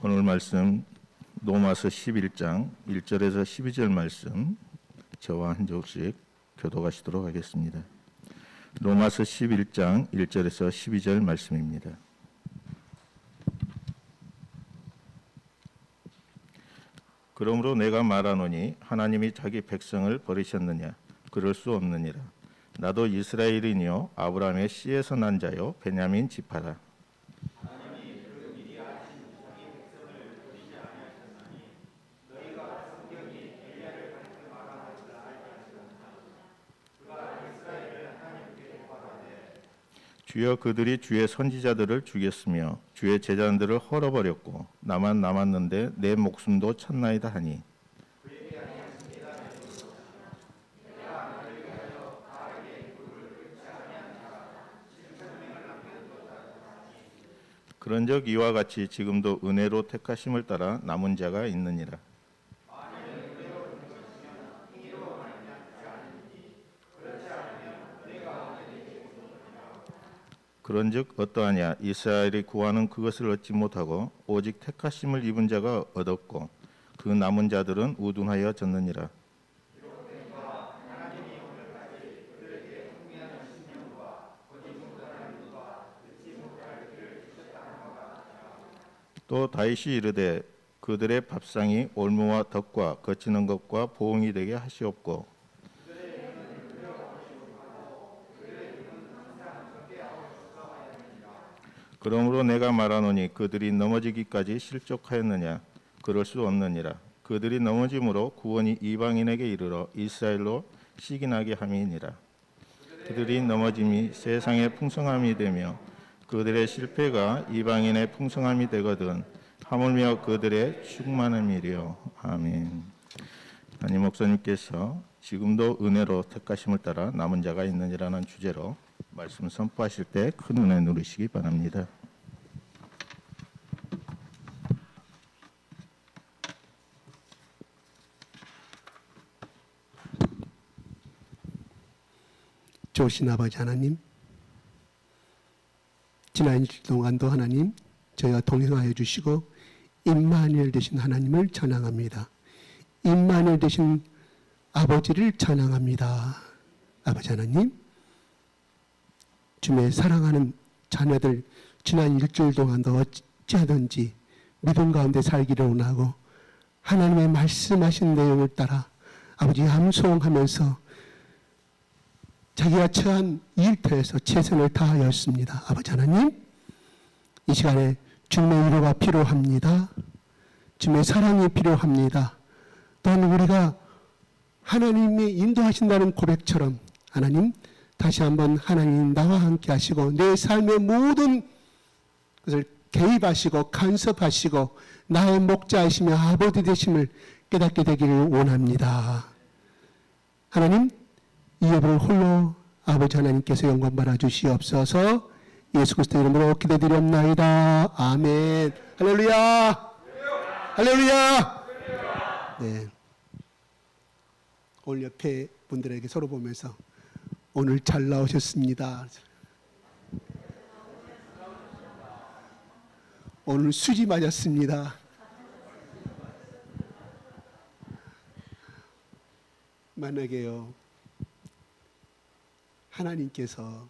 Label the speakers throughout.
Speaker 1: 오늘 말씀 로마서 11장 1절에서 12절 말씀 저와 한 절씩 교독하시도록 하겠습니다. 로마서 11장 1절에서 12절 말씀입니다. 그러므로 내가 말하노니 하나님이 자기 백성을 버리셨느냐? 그럴 수 없느니라. 나도 이스라엘인이요 아브라함의 씨에서 난 자요 베냐민 지파라. 주여 그들이 주의 선지자들을 죽였으며 주의 제자들을 헐어버렸고 나만 남았는데 내 목숨도 쳤나이다 하니 그런즉 이와 같이 지금도 은혜로 택하심을 따라 남은 자가 있느니라. 그런즉 어떠하냐? 이스라엘이 구하는 그것을 얻지 못하고 오직 택하심을 입은 자가 얻었고 그 남은 자들은 우둔하여 졌느니라. 또 다윗이 이르되 그들의 밥상이 올무와 덕과 거치는 것과 보응이 되게 하시옵고 그러므로 내가 말하노니 그들이 넘어지기까지 실족하였느냐? 그럴 수 없느니라. 그들이 넘어짐으로 구원이 이방인에게 이르러 이스라엘로 시기나게 함이니라. 그들이 넘어짐이 세상의 풍성함이 되며 그들의 실패가 이방인의 풍성함이 되거든 하물며 그들의 충만함이리요. 아멘. 담임 목사님께서 지금도 은혜로 택하심을 따라 남은 자가 있느니라는 주제로 말씀 선포하실 때 큰 은혜 누리시기 바랍니다.
Speaker 2: 좋으신 아버지 하나님, 지난 일주일 동안도 하나님 저희와 동행하여 주시고 임마누엘 되신 하나님을 찬양합니다. 임마누엘 되신 아버지를 찬양합니다. 아버지 하나님, 주의 사랑하는 자녀들 지난 일주일 동안도 어찌하든지 믿음 가운데 살기를 원하고 하나님의 말씀하신 내용을 따라 아버지 암송하면서 자기가 처한 일터에서 최선을 다하였습니다. 아버지 하나님, 이 시간에 주님의 위로가 필요합니다. 주님의 사랑이 필요합니다. 또한 우리가 하나님이 인도하신다는 고백처럼 하나님 다시 한번 하나님 나와 함께 하시고 내 삶의 모든 것을 개입하시고 간섭하시고 나의 목자이시며 아버지 되심을 깨닫게 되기를 원합니다. 하나님, 이 예배를 홀로 아버지 하나님께서 영광 받아 주시옵소서. 예수 그리스도 이름으로 기도드리옵나이다. 아멘. 할렐루야. 할렐루야. 네. 오늘 옆에 분들에게 서로 보면서 오늘 잘 나오셨습니다. 오늘 수지 맞았습니다. 만약에요, 하나님께서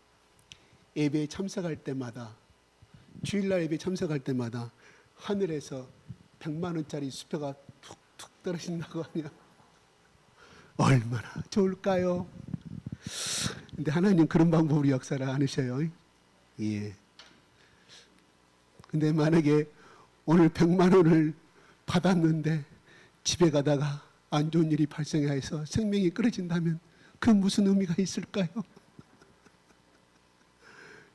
Speaker 2: 예배에 참석할 때마다, 주일날 예배에 참석할 때마다 하늘에서 100만 원짜리 수표가 툭툭 떨어진다고 하면 얼마나 좋을까요? 근데 하나님 그런 방법으로 역사를 안 하셔요. 예. 근데 만약에 오늘 100만 원을 받았는데 집에 가다가 안 좋은 일이 발생해서 생명이 끊어진다면 그 무슨 의미가 있을까요?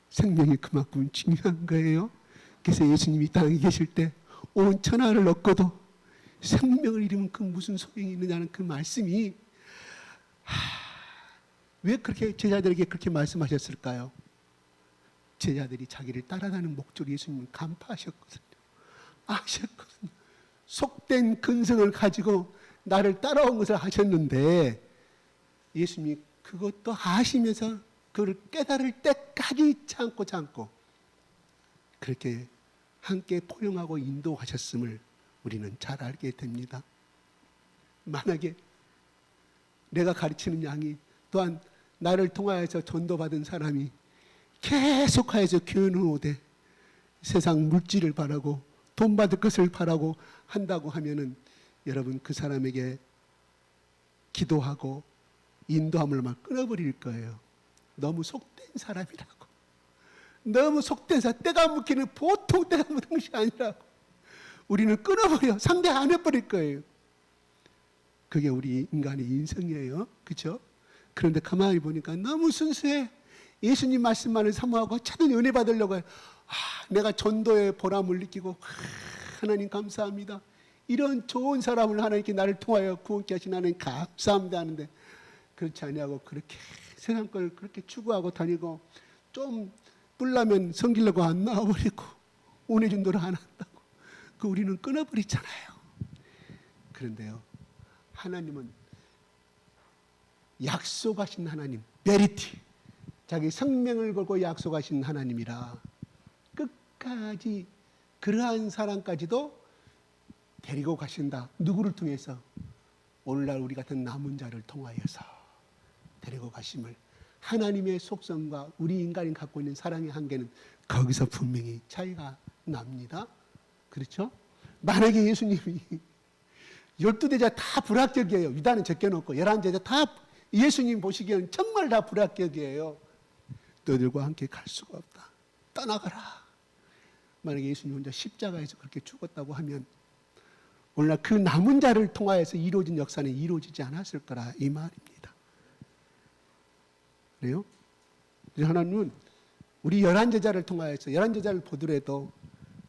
Speaker 2: 생명이 그만큼 중요한 거예요. 그래서 예수님이 땅에 계실 때 온 천하를 얻고도 생명을 잃으면 그 무슨 소용이 있느냐는 그 말씀이 왜 그렇게 제자들에게 그렇게 말씀하셨을까요? 제자들이 자기를 따라가는 목적을 예수님은 간파하셨거든요. 아셨거든요. 속된 근성을 가지고 나를 따라온 것을 하셨는데 예수님이 그것도 아시면서 그걸 깨달을 때까지 참고 그렇게 함께 포용하고 인도하셨음을 우리는 잘 알게 됩니다. 만약에 내가 가르치는 양이 또한 나를 통하여서 전도받은 사람이 계속하여서 교훈을 오되 세상 물질을 바라고 돈 받을 것을 바라고 한다고 하면은 여러분 그 사람에게 기도하고 인도함을 막 끊어버릴 거예요. 너무 속된 사람이라고. 너무 속된 사람, 때가 묻기는 보통 때가 묻은 것이 아니라고. 우리는 끊어버려. 상대 안 해버릴 거예요. 그게 우리 인간의 인성이에요. 그렇죠? 그런데 가만히 보니까 너무 순수해. 예수님 말씀만을 사모하고 차든지 은혜 받으려고 해요. 내가 전도의 보람을 느끼고 하나님 감사합니다. 이런 좋은 사람을 하나님께 나를 통하여 구원케 하신 하나님 감사합니다 하는데 그렇지 아니하고 그렇게 세상 걸 그렇게 추구하고 다니고 좀 뿔나면 성기려고 안 나와버리고 은혜 전도를 안 한다고 그 우리는 끊어버리잖아요. 그런데요 하나님은 약속하신 하나님 베리티 자기 생명을 걸고 약속하신 하나님이라 끝까지 그러한 사람까지도 데리고 가신다. 누구를 통해서? 오늘날 우리 같은 남은 자를 통하여서 데리고 가심을 하나님의 속성과 우리 인간이 갖고 있는 사랑의 한계는 거기서 분명히 차이가 납니다. 그렇죠? 만약에 예수님이 12제자 다 불합격이에요. 유다는 제껴놓고 11제자 다 예수님 보시기에는 정말 다 불합격이에요. 너희들과 함께 갈 수가 없다. 떠나가라. 만약에 예수님 혼자 십자가에서 그렇게 죽었다고 하면 오늘날 그 남은 자를 통하여서 이루어진 역사는 이루어지지 않았을 거라 이 말입니다. 그래요? 하나님은 우리 11제자를 통하여서 11제자를 보더라도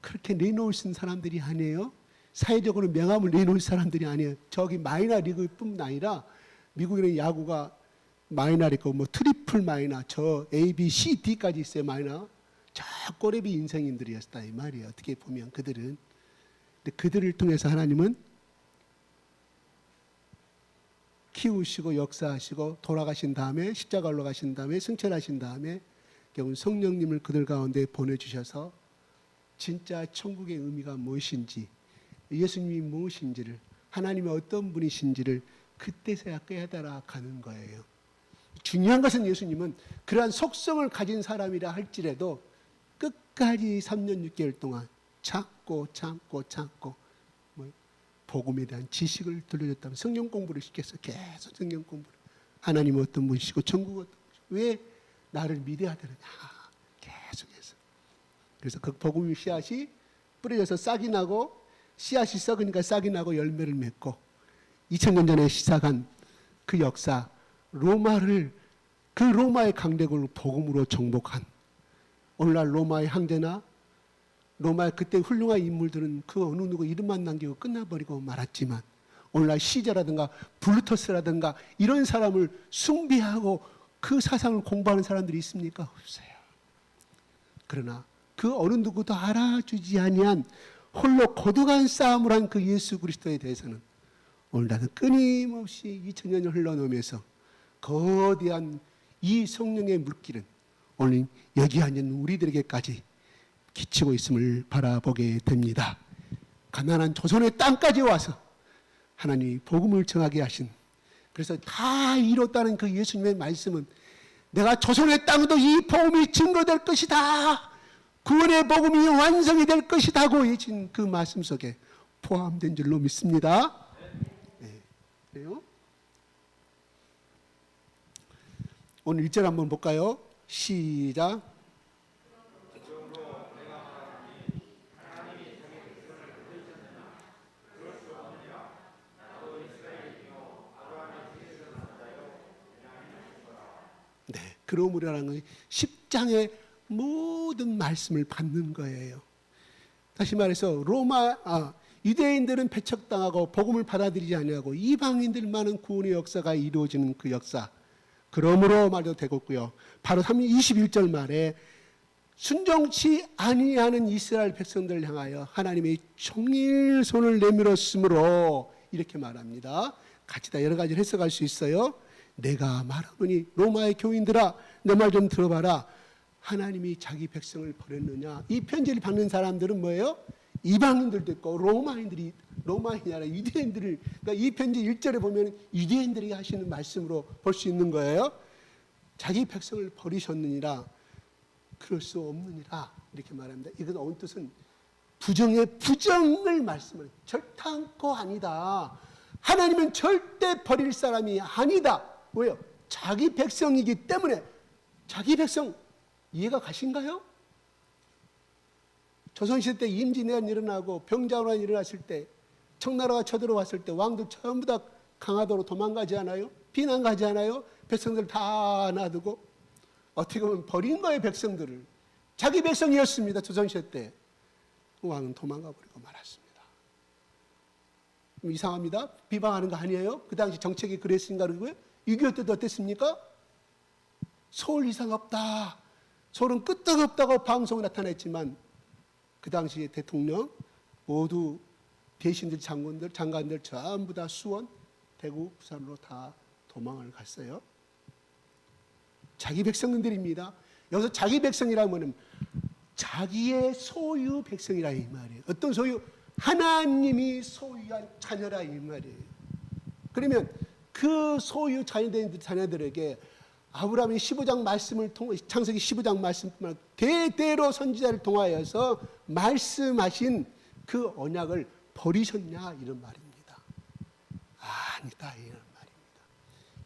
Speaker 2: 그렇게 내놓으신 사람들이 아니에요. 사회적으로 명함을 내놓을 사람들이 아니에요. 저기 마이너 리그뿐만 아니라 미국에는 야구가 마이너 리그 뭐 트리플 마이너 저 A, B, C, D까지 있어요. 마이너. 저 꼬레비 인생인들이었다 이 말이에요. 어떻게 보면 그들은. 근데 그들을 통해서 하나님은 키우시고 역사하시고 돌아가신 다음에 십자가로 가신 다음에 승천하신 다음에 결국 성령님을 그들 가운데 보내주셔서 진짜 천국의 의미가 무엇인지 예수님이 무엇인지를 하나님이 어떤 분이신지를 그때서야 깨달아 가는 거예요. 중요한 것은 예수님은 그러한 속성을 가진 사람이라 할지라도 끝까지 3년 6개월 동안 참고 복음에 대한 지식을 들려줬다면 성경 공부를 시켰어. 계속 성경 공부를. 하나님은 어떤 분이시고 천국은 어떤 분이시고 왜 나를 믿어야 되느냐 계속해서. 그래서 그 복음의 씨앗이 뿌려져서 싹이 나고 씨앗이 썩으니까 싹이 나고 열매를 맺고 2000년 전에 시작한 그 역사 로마를 그 로마의 강대국을 복음으로 정복한 오늘날 로마의 황제나 로마의 그때 훌륭한 인물들은 그 어느 누구 이름만 남기고 끝나버리고 말았지만 오늘날 시저라든가 블루터스라든가 이런 사람을 숭배하고 그 사상을 공부하는 사람들이 있습니까? 없어요. 그러나 그 어느 누구도 알아주지 아니한 홀로 고독한 싸움을 한 그 예수 그리스도에 대해서는 오늘날은 끊임없이 2000년을 흘러놓으면서 거대한 이 성령의 물길은 오늘 여기 앉은 우리들에게까지 기치고 있음을 바라보게 됩니다. 가난한 조선의 땅까지 와서 하나님이 복음을 정하게 하신 그래서 다 이뤘다는 그 예수님의 말씀은 내가 조선의 땅에도 이 복음이 증거될 것이다. 구원의 복음이 완성이 될 것이다고 해진 그 말씀 속에 포함된 줄로 믿습니다. 네. 그래요? 오늘 1절 한번 볼까요? 시작. 네, 그러므로라는 것이 10장의 모든 말씀을 받는 거예요. 다시 말해서 유대인들은 배척당하고 복음을 받아들이지 아니하고 이방인들만은 구원의 역사가 이루어지는 그 역사. 그러므로 말도 되겠고요. 바로 21절 말에 순종치 아니하는 이스라엘 백성들을 향하여 하나님의 종일 손을 내밀었으므로 이렇게 말합니다. 같이 다 여러 가지를 해석할 수 있어요. 내가 말하노니 로마의 교인들아 내 말 좀 들어봐라. 하나님이 자기 백성을 버렸느냐? 이 편지를 받는 사람들은 뭐예요? 이방인들도 있고 로마인이 아니라 유대인들을, 그러니까 이 편지 1절에 보면 유대인들이 하시는 말씀으로 볼 수 있는 거예요. 자기 백성을 버리셨느니라, 그럴 수 없느니라, 이렇게 말합니다. 이건 온 뜻은 부정의 부정을 말씀을, 절탄코 아니다. 하나님은 절대 버릴 사람이 아니다. 왜요? 자기 백성이기 때문에. 자기 백성 이해가 가신가요? 조선시대 때 임진왜란이 일어나고 병자호란이 일어났을 때, 청나라가 쳐들어왔을 때 왕들 전부 다 강화도로 도망가지 않아요? 비난가지 않아요? 백성들 다 놔두고 어떻게 보면 버린 거예요. 백성들을. 자기 백성이었습니다. 조선시대 때. 왕은 도망가 버리고 말았습니다. 이상합니다. 비방하는 거 아니에요? 그 당시 정책이 그랬으니까 그러고요. 6.25 때도 어땠습니까? 서울 이상 없다. 서울은 끄떡없다고 방송에 나타냈지만 그 당시 대통령 모두 대신들, 장관들 전부 다 수원, 대구, 부산으로 다 도망을 갔어요. 자기 백성들입니다. 여기서 자기 백성이라면 자기의 소유 백성이라 이 말이에요. 어떤 소유? 하나님이 소유한 자녀라 이 말이에요. 그러면 그 소유 자녀들에게 아브라함이 15장 말씀을 통해, 창세기 15장 말씀을 대대로 선지자를 통하여서 말씀하신 그 언약을 버리셨냐 이런 말입니다. 아니다 이런 말입니다.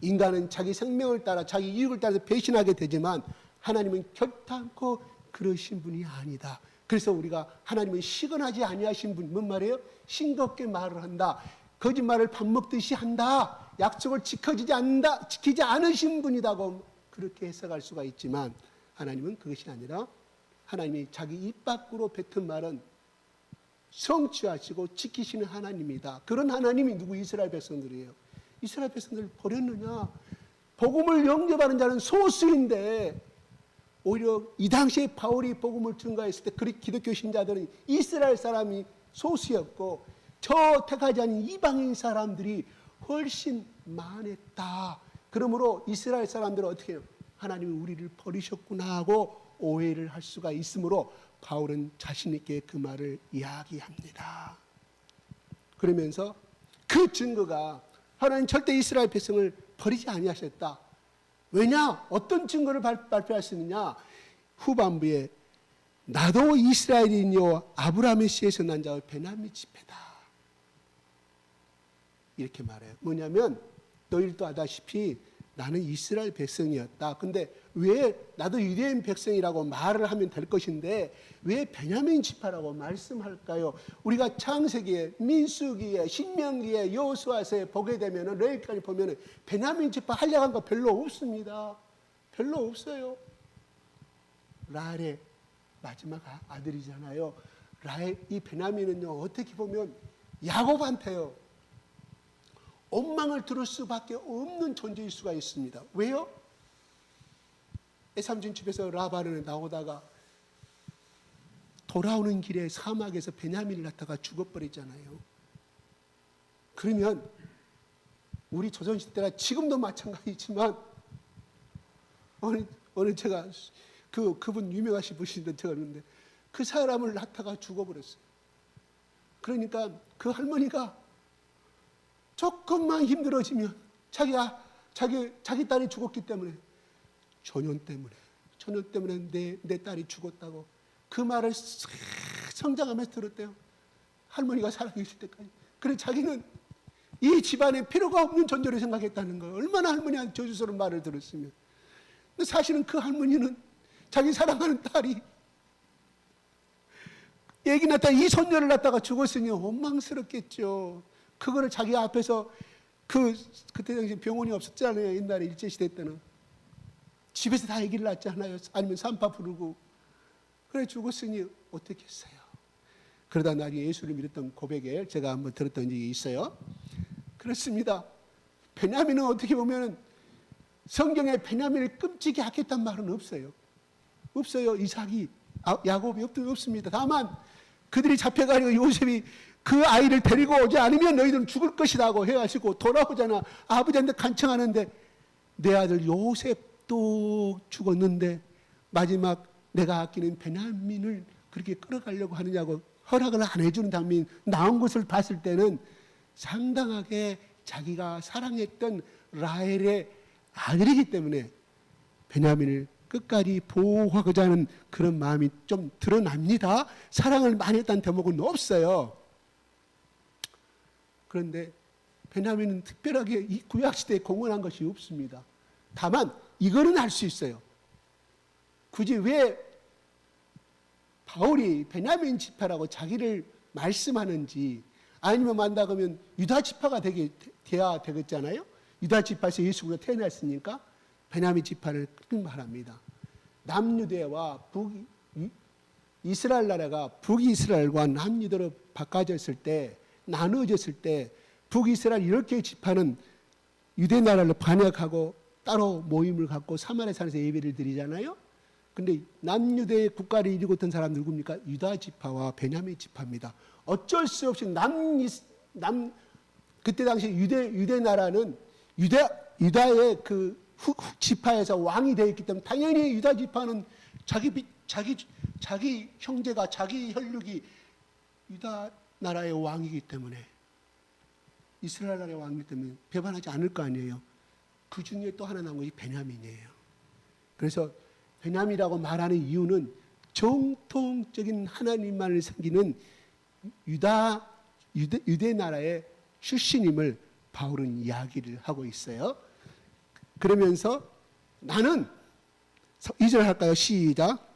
Speaker 2: 인간은 자기 생명을 따라 자기 이익을 따라서 배신하게 되지만 하나님은 결단코 그러신 분이 아니다. 그래서 우리가 하나님은 시건하지 아니하신 분, 뭔 말이에요? 싱겁게 말을 한다. 거짓말을 밥 먹듯이 한다. 약속을 지키지 않으신 분이다고 그렇게 해석할 수가 있지만 하나님은 그것이 아니라 하나님이 자기 입 밖으로 뱉은 말은 성취하시고 지키시는 하나님이다. 그런 하나님이 누구? 이스라엘 백성들이에요. 이스라엘 백성들을 버렸느냐? 복음을 영접하는 자는 소수인데 오히려 이 당시에 바울이 복음을 증거했을 때 기독교 신자들은 이스라엘 사람이 소수였고 저 택하지 않은 이방인 사람들이 훨씬 많았다. 그러므로 이스라엘 사람들은 어떻게 해요? 하나님이 우리를 버리셨구나 하고 오해를 할 수가 있으므로 바울은 자신 있게 그 말을 이야기합니다. 그러면서 그 증거가 하나님 절대 이스라엘 백성을 버리지 아니하셨다. 왜냐? 어떤 증거를 발표하시느냐? 후반부에 나도 이스라엘인이요 아브라함의 씨에서 난 자와 베냐민 지파다. 이렇게 말해요. 뭐냐면 너희들도 아다시피 나는 이스라엘 백성이었다. 근데 왜 나도 유대인 백성이라고 말을 하면 될 것인데 왜 베냐민 지파라고 말씀할까요? 우리가 창세기에, 민수기에, 신명기에, 여호수아서에 보게 되면은 레위기까지 보면은 베냐민 지파 한량한 거 별로 없습니다. 별로 없어요. 라헬의 마지막 아들이잖아요. 라헬, 이 베냐민은요 어떻게 보면 야곱한테요 원망을 들을 수밖에 없는 존재일 수가 있습니다. 왜요? 에삼촌 집에서 라반을 나오다가 돌아오는 길에 사막에서 베냐민을 낳다가 죽어버렸잖아요. 그러면 우리 조선시대 때나 지금도 마찬가지지만 어느 제가 그분 유명하신 분인데 제가 그러는데 그 사람을 낳다가 죽어버렸어요. 그러니까 그 할머니가 조금만 힘들어지면 자기 딸이 죽었기 때문에 전염 때문에 내 딸이 죽었다고 그 말을 성장하면서 들었대요. 할머니가 살아계실 때까지. 그래 자기는 이 집안에 필요가 없는 존재로 생각했다는 거예요. 얼마나 할머니한테 저주스러운 말을 들었으면. 근데 사실은 그 할머니는 자기 사랑하는 딸이 애기 낳다가 이 손녀를 낳다가 죽었으니 원망스럽겠죠. 그거를 자기 앞에서 그때 당시 병원이 없었잖아요. 옛날에 일제시대 때는. 집에서 다 아기를 낳잖아요. 아니면 산파 부르고. 그래 죽었으니 어떻게 했어요? 그러다 나중에 예수를 믿었던 고백에 제가 한번 들었던 적이 있어요. 그렇습니다. 베냐민은 어떻게 보면 성경에 베냐민을 끔찍이 아꼈단 말은 없어요. 없어요. 이삭이, 야곱이 없습니다. 다만 그들이 잡혀가지고 요셉이 그 아이를 데리고 오지 않으면 너희들은 죽을 것이라고 해가지고 돌아오잖아. 아버지한테 간청하는데 내 아들 요셉도 죽었는데 마지막 내가 아끼는 베냐민을 그렇게 끌어가려고 하느냐고 허락을 안 해주는 장면, 나온 것을 봤을 때는 상당하게 자기가 사랑했던 라헬의 아들이기 때문에 베냐민을 끝까지 보호하고자 하는 그런 마음이 좀 드러납니다. 사랑을 많이 했다는 대목은 없어요. 그런데 베냐민은 특별하게 이 구약시대에 공헌한 것이 없습니다. 다만 이거는 알 수 있어요. 굳이 왜 바울이 베냐민 지파라고 자기를 말씀하는지, 아니면 만다 그러면 유다 지파가 돼야 되겠잖아요. 유다 지파에서 예수 그리스도가 태어났으니까 베냐민 지파를 말합니다. 남유대와 이스라엘 나라가 북이스라엘과 남유대로 바꿔졌을 때, 나누어졌을 때 북이스라엘 이렇게 지파는 유대 나라를 반역하고 따로 모임을 갖고 사마리아 산에서 예배를 드리잖아요. 근데 남유대의 국가를 이루고 있던 사람 누굽니까? 유다 지파와 베냐민 지파입니다. 어쩔 수 없이 그때 당시 유대 나라는 유다의 그 지파에서 왕이 되어 있기 때문에 당연히 유다 지파는 자기 형제가, 자기 혈육이 유다 나라의 왕이기 때문에, 이스라엘 나라의 왕이기 때문에 배반하지 않을 거 아니에요. 그 중에 또 하나 남은 것이 베냐민이에요. 그래서 베냐민이라고 말하는 이유는 정통적인 하나님만을 섬기는 유대 나라의 출신임을 바울은 이야기를 하고 있어요. 그러면서 나는 2절 할까요? 시작.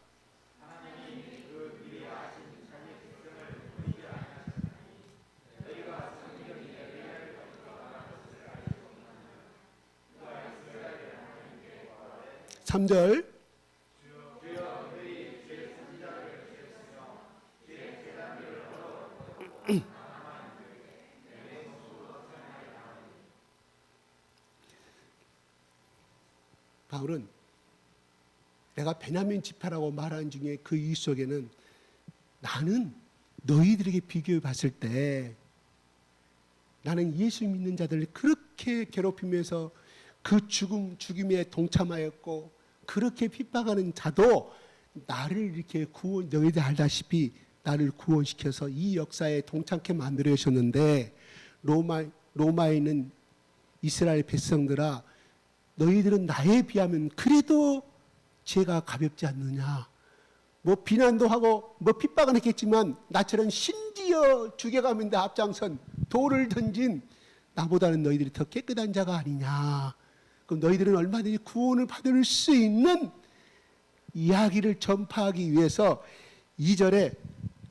Speaker 2: 삼절 바울은 내가 베냐민 지파라고 말하는 중에 그 이유 속에는 나는 너희들에게 비교해 봤을 때 나는 예수 믿는 자들을 그렇게 괴롭히면서 그 죽임에 동참하였고 그렇게 핍박하는 자도 나를 이렇게 너희들 알다시피 나를 구원시켜서 이 역사에 동참케 만들어 주셨는데 로마에 있는 이스라엘 백성들아 너희들은 나에 비하면 그래도 죄가 가볍지 않느냐. 뭐 비난도 하고 뭐 핍박은 했겠지만 나처럼 심지어 죽여가는 데 앞장선 돌을 던진 나보다는 너희들이 더 깨끗한 자가 아니냐. 그럼 너희들은 얼마든지 구원을 받을 수 있는 이야기를 전파하기 위해서 2절에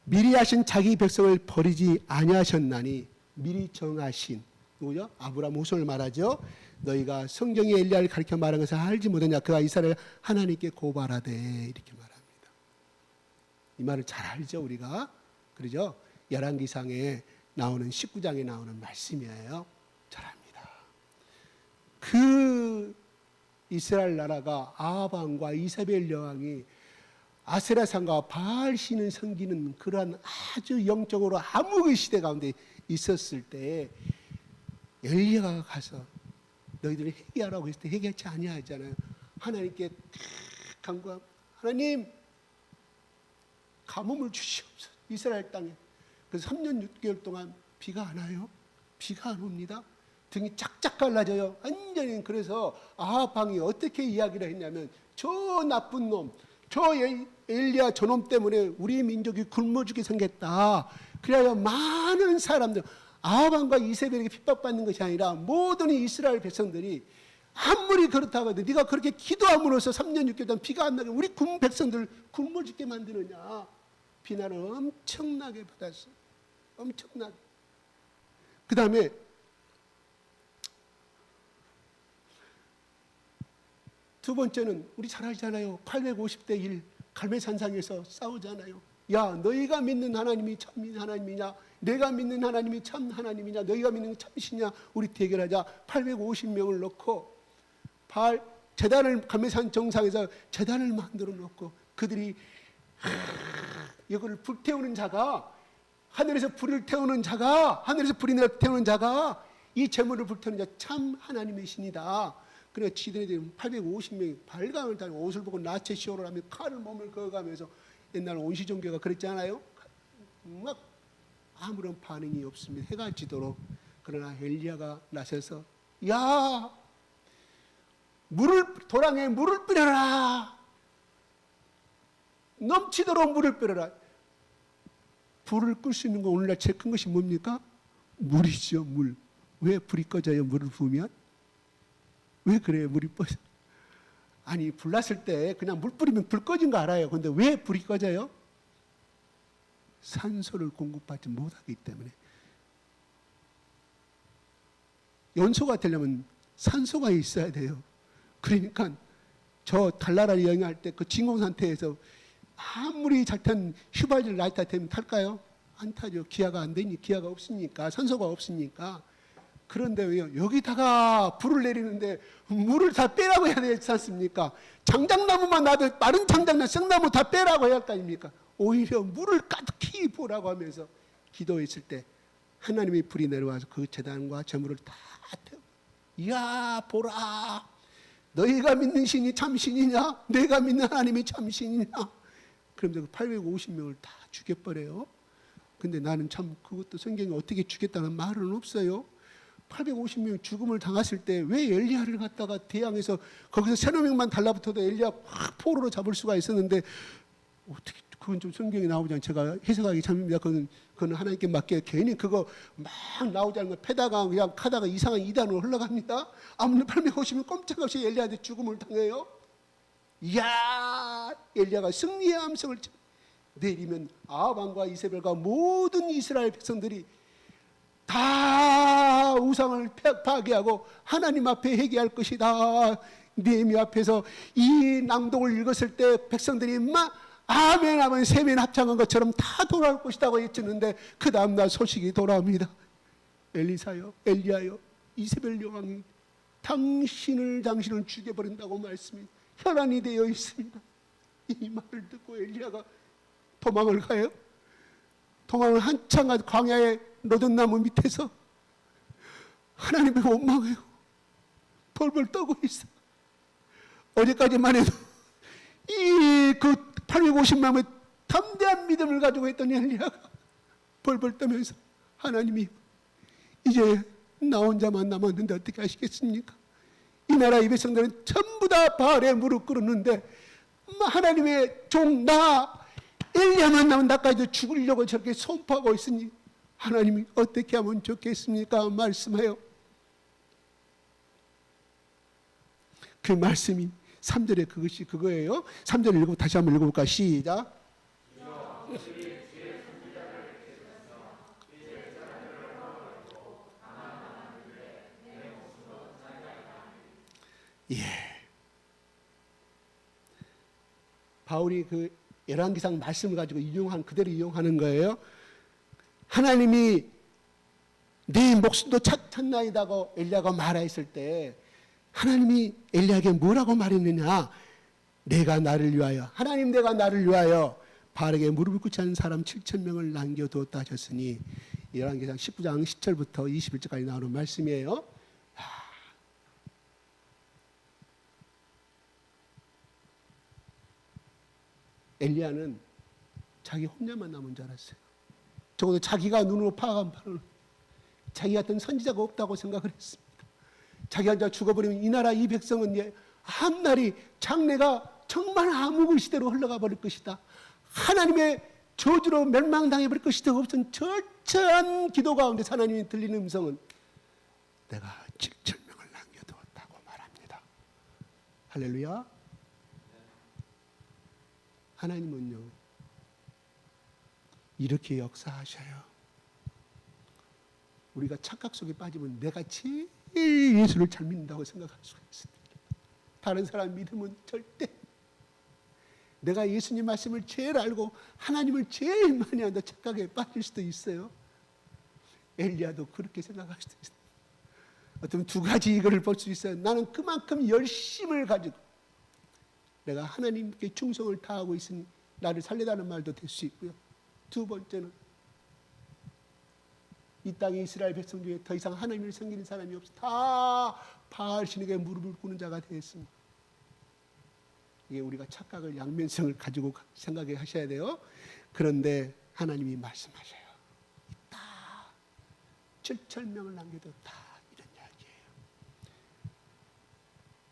Speaker 2: 미리 하신 자기 백성을 버리지 아니하셨나니, 미리 정하신 누구죠? 아브라함 후손을 말하죠. 너희가 성경에 엘리야를 가리켜 말한 것을 알지 못하냐. 그가 이스라엘 하나님께 고발하되 이렇게 말합니다. 이 말을 잘 알죠 우리가. 그러죠? 열왕기상에 나오는 19장에 나오는 말씀이에요. 잘 압니다. 그 이스라엘 나라가 아합왕과 이세벨 여왕이 아세라산과 바알 신을 섬기는 그러한 아주 영적으로 암흑의 시대 가운데 있었을 때 엘리야가 가서 너희들이 회개하라고 했을 때 회개하지 아니하잖아요. 하나님께 간구하고 하나님 가뭄을 주시옵소서 이스라엘 땅에. 그래서 3년 6개월 동안 비가 안 와요. 비가 안 옵니다. 등이 짝짝 갈라져요. 완전히. 그래서 아합 왕이 어떻게 이야기를 했냐면 저 나쁜 놈, 저 엘리야 저놈 때문에 우리 민족이 굶어 죽게 생겼다. 그래야 많은 사람들, 아합 왕과 이세벨에게 핍박받는 것이 아니라 모든 이스라엘 백성들이 아무리 그렇다고 해도 네가 그렇게 기도함으로써 3년 6개월 동안 비가 안 나게 우리 백성들 굶어 죽게 만드느냐. 비난을 엄청나게 받았어. 엄청나게. 그 다음에 두 번째는 우리 잘 알잖아요. 850대 1 갈멜산상에서 싸우잖아요. 야 너희가 믿는 하나님이 참 하나님이냐, 내가 믿는 하나님이 참 하나님이냐, 너희가 믿는 참신이냐, 우리 대결하자. 850명을 놓고 제단을 갈멜산 정상에서 제단을 만들어 놓고 그들이 이거를 불태우는 자가, 하늘에서 불을 태우는 자가, 하늘에서 불이 태우는 자가 이 제물을 불태우는 자 참 하나님의 신이다. 그래 지들이 850명이 발광을 달고 옷을 보고 나체 시호를 하며 칼을 몸을 그어가면서 옛날 온시 종교가 그랬잖아요. 막 아무런 반응이 없습니다. 해가 지도록. 그러나 엘리야가 나서서 야 도랑에 물을 뿌려라. 넘치도록 물을 뿌려라. 불을 끌 수 있는 거 오늘날 제일 큰 것이 뭡니까? 물이죠. 물. 왜 불이 꺼져요? 물을 부으면? 왜 그래요? 물이 꺼져? 아니 불났을 때 그냥 물 뿌리면 불 꺼진 거 알아요. 근데 왜 불이 꺼져요? 산소를 공급받지 못하기 때문에. 연소가 되려면 산소가 있어야 돼요. 그러니까 저 달나라 여행할 때 그 진공 상태에서 아무리 잘 탄 휘발유 라이터 되면 탈까요? 안 타죠. 기아가 안 되니 기아가 없으니까 산소가 없으니까. 그런데 왜요? 여기다가 불을 내리는데 물을 다 빼라고 해야 되지 않습니까? 장작나무만 놔도 마른 장작나무 생나무 다 빼라고 해야 할 거 아닙니까? 오히려 물을 가득히 부으라고 하면서 기도했을 때 하나님의 불이 내려와서 그 제단과 제물을 다 태워. 이야 보라 너희가 믿는 신이 참신이냐? 내가 믿는 하나님이 참신이냐? 그러면서 그 850명을 다 죽여버려요. 근데 나는 참 그것도 성경에 어떻게 죽였다는 말은 없어요. 850명 죽음을 당했을 때 왜 엘리야를 갖다가 대항해서 거기서 세너 명만 달라붙어도 엘리야 확 포로로 잡을 수가 있었는데 어떻게 그건 좀 성경에 나오지 않아요. 제가 해석하기 참입니다. 그건 하나님께 맡겨. 괜히 그거 막 나오지 않는 거 패다가 그냥 가다가 이상한 이단으로 흘러갑니다. 아무리 850명 꼼짝없이 엘리야한테 죽음을 당해요. 이야 엘리야가 승리의 함성을 내리면 아합 왕과 이세벨과 모든 이스라엘 백성들이 다 우상을 파괴하고 하나님 앞에 회개할 것이다. 느헤미야 앞에서 이 낭독을 읽었을 때 백성들이 막 아멘 하면 세면 합창한 것처럼 다 돌아올 것이라고 외쳤는데 그 다음날 소식이 돌아옵니다. 엘리사요 엘리야요 이세벨 여왕이 당신을 죽여버린다고 말씀이 혈안이 되어 있습니다. 이 말을 듣고 엘리야가 도망을 가요. 도망을 한참 가서 광야의 로전나무 밑에서 하나님을 원망해요. 벌벌 떠고 있어. 어제까지만 해도 이 그 850명의 담대한 믿음을 가지고 있던 엘리야가 벌벌 떠면서 하나님이 이제 나 혼자만 남았는데 어떻게 하시겠습니까? 이 나라 이 백성들은 전부 다 바알에 무릎 꿇었는데 하나님의 종 나 엘리야만 남은 나까지도 죽으려고 저렇게 선포하고 있으니 하나님이 어떻게 하면 좋겠습니까? 말씀해요. 그 말씀이 3절에 그것이 그거예요. 3절 읽고 다시 한번 읽어볼까? 시작. 예. 바울이 그 열왕기상 말씀을 가지고 그대로 이용하는 거예요. 하나님이 네 목숨도 찾나이다고 엘리야가 말했을 때 하나님이 엘리야에게 뭐라고 말했느냐? 내가 나를 위하여 하나님 내가 나를 위하여 바알에게 무릎을 꿇지 않은 사람 7,000명을 남겨두었다 하셨으니 열왕기상 19장 10절부터 21절까지 나오는 말씀이에요. 엘리야는 자기 혼자만 남은 줄 알았어요. 적어도 자기가 눈으로 파악한 바로는 자기 같은 선지자가 없다고 생각을 했습니다. 자기가 이제 죽어버리면 이 나라 이 백성은 한날이 장래가 정말 암흑의 시대로 흘러가 버릴 것이다. 하나님의 저주로 멸망당해 버릴 것이다. 없던 철저한 기도 가운데 하나님이 들리는 음성은 내가 7,000명을 남겨두었다고 말합니다. 할렐루야. 하나님은요 이렇게 역사하셔요. 우리가 착각 속에 빠지면 내가 제일 예수를 잘 믿는다고 생각할 수가 있습니다. 다른 사람 믿으면 절대 내가 예수님 말씀을 제일 알고 하나님을 제일 많이 한다 착각에 빠질 수도 있어요. 엘리야도 그렇게 생각할 수도 있어요. 어떤 두 가지 이거를 볼 수 있어요. 나는 그만큼 열심을 가지고 내가 하나님께 충성을 다하고 있으니 나를 살리라는 말도 될 수 있고요. 두 번째는 이 땅의 이스라엘 백성 중에 더 이상 하나님을 섬기는 사람이 없어. 다 바알 신에게 무릎을 꿇는 자가 되었습니다. 이게 우리가 착각을 양면성을 가지고 생각해 하셔야 돼요. 그런데 하나님이 말씀하셔요. 있다. 7,000명을 남겨뒀다. 이런 이야기예요.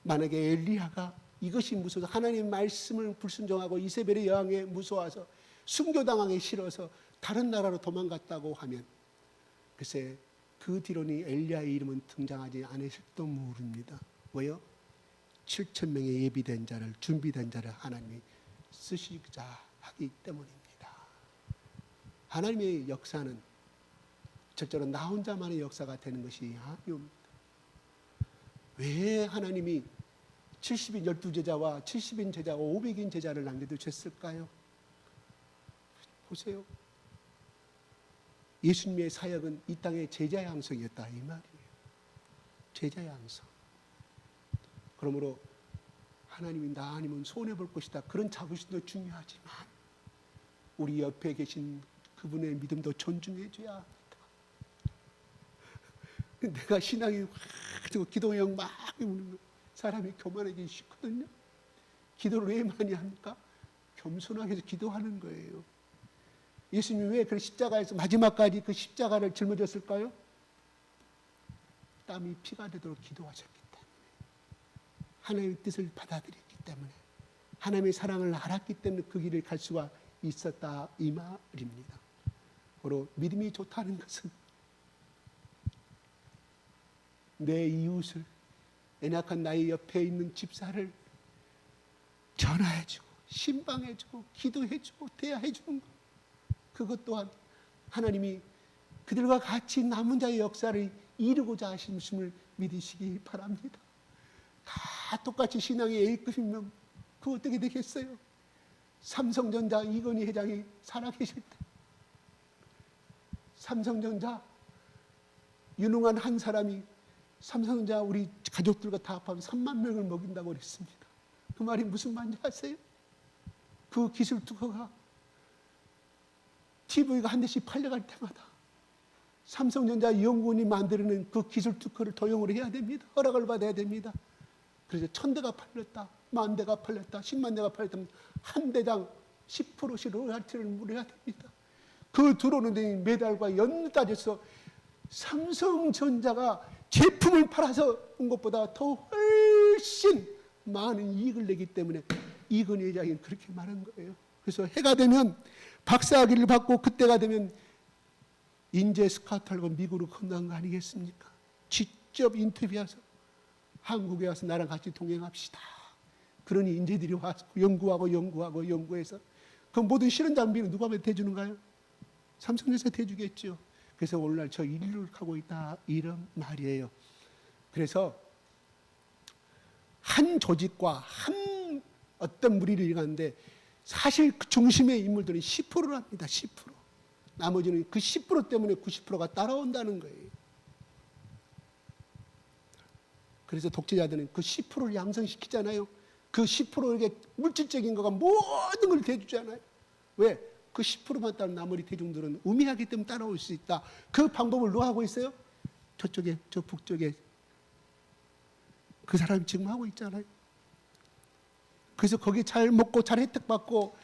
Speaker 2: 만약에 엘리야가 이것이 무서워서 하나님 말씀을 불순종하고 이세벨의 여왕에 무서워서 순교당하기 싫어서 다른 나라로 도망갔다고 하면 글쎄 그 뒤로는 엘리야의 이름은 등장하지 않으실지도 모릅니다. 왜요? 7,000명의 예비된 자를 준비된 자를 하나님이 쓰시자 하기 때문입니다. 하나님의 역사는 절대로 나 혼자만의 역사가 되는 것이 아니옵니다. 왜 하나님이 70인 12제자와 70인 제자와 500인 제자를 남겨두셨을까요? 보세요. 예수님의 사역은 이 땅의 제자 양성이었다 이 말이에요. 제자 양성. 그러므로 하나님이 나 아니면 손해볼 것이다. 그런 자부심도 중요하지만 우리 옆에 계신 그분의 믿음도 존중해줘야 합니다. 내가 신앙이 확 기도형 막 우는 사람이 교만하기 쉽거든요. 기도를 왜 많이 합니까? 겸손하게 해서 기도하는 거예요. 예수님이 왜 그 십자가에서 마지막까지 그 십자가를 짊어졌을까요? 땀이 피가 되도록 기도하셨기 때문에, 하나님의 뜻을 받아들였기 때문에, 하나님의 사랑을 알았기 때문에 그 길을 갈 수가 있었다 이 말입니다. 바로 믿음이 좋다는 것은 내 이웃을, 연약한 나의 옆에 있는 집사를 전화해주고 신방해주고 기도해주고 대화해주는 것, 그것 또한 하나님이 그들과 같이 남은 자의 역사를 이루고자 하심을 믿으시기 바랍니다. 다 똑같이 신앙의 A급이면 그 어떻게 되겠어요? 삼성전자 이건희 회장이 살아계실 때 삼성전자 유능한 한 사람이 삼성전자 우리 가족들과 다 합하면 3만 명을 먹인다고 그랬습니다. 그 말이 무슨 말인지 아세요? 그 기술 특허가 TV가 한 대씩 팔려갈 때마다 삼성전자 연구원이 만드는 그 기술 특허를 도용을 해야 됩니다. 허락을 받아야 됩니다. 그래서 1,000대가 팔렸다, 10,000대가 팔렸다, 10만 대가 팔렸다면 한 대당 10%씩 로열티를 물어야 됩니다. 그 들어오는 매달과 연을 따져서 삼성전자가 제품을 팔아서 온 것보다 더 훨씬 많은 이익을 내기 때문에 이건희 회장이 그렇게 말한 거예요. 그래서 해가 되면 박사학위를 받고 그때가 되면 인재 스카우트 하고 미국으로 건너간 거 아니겠습니까? 직접 인터뷰해서 한국에 와서 나랑 같이 동행합시다. 그러니 인재들이 와서 연구해서 그 모든 실험 장비는 누가 대주는가요? 삼성전자 대주겠죠. 그래서 오늘날 저 인류를 하고 있다 이런 말이에요. 그래서 한 조직과 한 어떤 무리를 일어나는데 사실 그 중심의 인물들은 10%를 합니다. 10%. 나머지는 그 10% 때문에 90%가 따라온다는 거예요. 그래서 독재자들은 그 10%를 양성시키잖아요. 그 10%에게 물질적인 거가 모든 걸 대주잖아요. 왜? 그 10%만 따른 나머지 대중들은 우매하기 때문에 따라올 수 있다. 그 방법을 누가 하고 있어요? 저쪽에, 저 북쪽에 그 사람이 지금 하고 있잖아요. 그래서 거기 잘 먹고 잘 혜택 받고,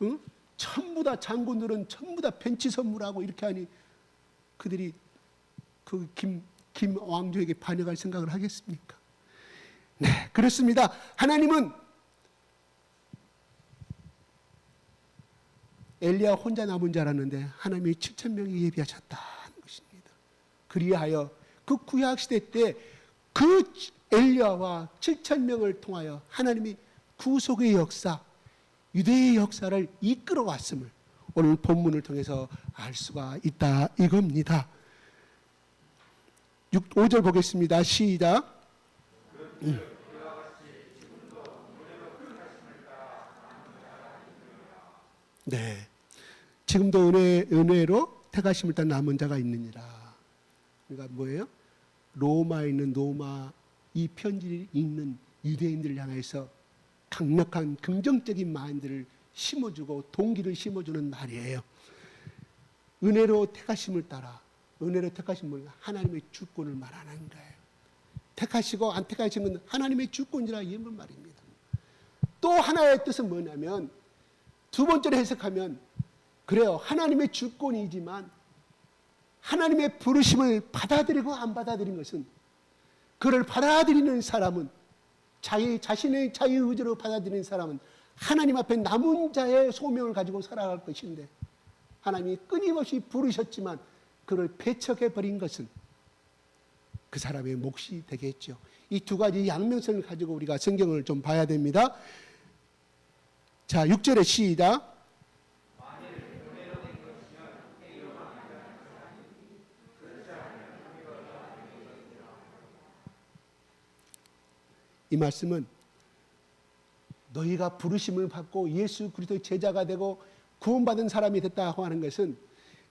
Speaker 2: 응? 전부 다 장군들은 전부 다 벤치 선물하고 이렇게 하니 그들이 그 김 왕조에게 반역할 생각을 하겠습니까? 네, 그렇습니다. 하나님은 엘리야 혼자 남은 줄 알았는데 하나님이 7,000명이 예비하셨다는 것입니다. 그리하여 그 구약 시대 때 그 엘리야와 7,000명을 통하여 하나님이 구속의 역사, 유대의 역사를 이끌어 왔음을 오늘 본문을 통해서 알 수가 있다 이겁니다. 5절 보겠습니다. 시작. 네. 지금도 은혜로 택하심을 따른 남은 자가 있느니라. 그러니까 뭐예요? 로마에 있는 로마 이 편지를 읽는 유대인들을 향해서 강력한 긍정적인 마인드를 심어주고 동기를 심어주는 말이에요. 은혜로 택하심을 따라, 은혜로 택하심을 하나님의 주권을 말하는 거예요. 택하시고 안 택하신 건 하나님의 주권이라 이 말입니다. 또 하나의 뜻은 뭐냐면 두 번째로 해석하면 그래요. 하나님의 주권이지만 하나님의 부르심을 받아들이고 안 받아들인 것은 그를 받아들이는 사람은 자신의 자유의지로 받아들이는 사람은 하나님 앞에 남은 자의 소명을 가지고 살아갈 것인데 하나님이 끊임없이 부르셨지만 그를 배척해버린 것은 그 사람의 몫이 되겠죠. 이 두 가지 양면성을 가지고 우리가 성경을 좀 봐야 됩니다. 자, 6절에 시작. 이 말씀은 너희가 부르심을 받고 예수 그리스도의 제자가 되고 구원받은 사람이 됐다고 하는 것은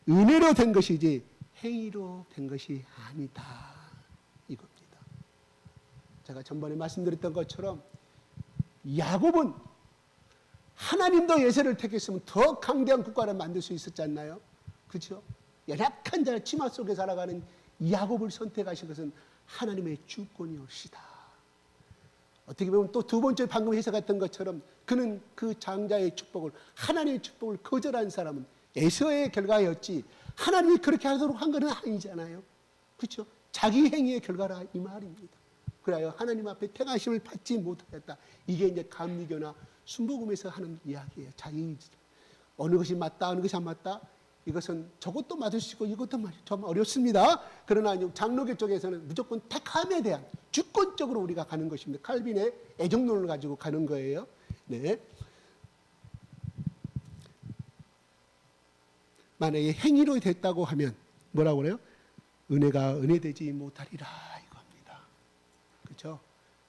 Speaker 2: 은혜로 된 것이지 행위로 된 것이 아니다 이겁니다. 제가 전번에 말씀드렸던 것처럼 야곱은 하나님도 예세를 택했으면 더 강대한 국가를 만들 수 있었지 않나요? 그렇죠? 연약한 자의 치마 속에 살아가는 야곱을 선택하신 것은 하나님의 주권이옵시다. 어떻게 보면 또 두 번째 방금 해석했던 것처럼 그는 그 장자의 축복을 하나님의 축복을 거절한 사람은 에서의 결과였지 하나님이 그렇게 하도록 한 것은 아니잖아요. 그렇죠? 자기 행위의 결과라 이 말입니다. 그래야 하나님 앞에 택하심을 받지 못하였다. 이게 이제 감리교나 순복음에서 하는 이야기예요. 자기 어느 것이 맞다 어느 것이 안 맞다 이것은 저것도 맞을 수 있고 이것도 좀 어렵습니다. 그러나 장로교 쪽에서는 무조건 택함에 대한 주권적으로 우리가 가는 것입니다. 칼빈의 애정론을 가지고 가는 거예요. 네. 만약에 행위로 됐다고 하면 뭐라고 그래요? 은혜가 은혜되지 못하리라 이겁니다. 그렇죠?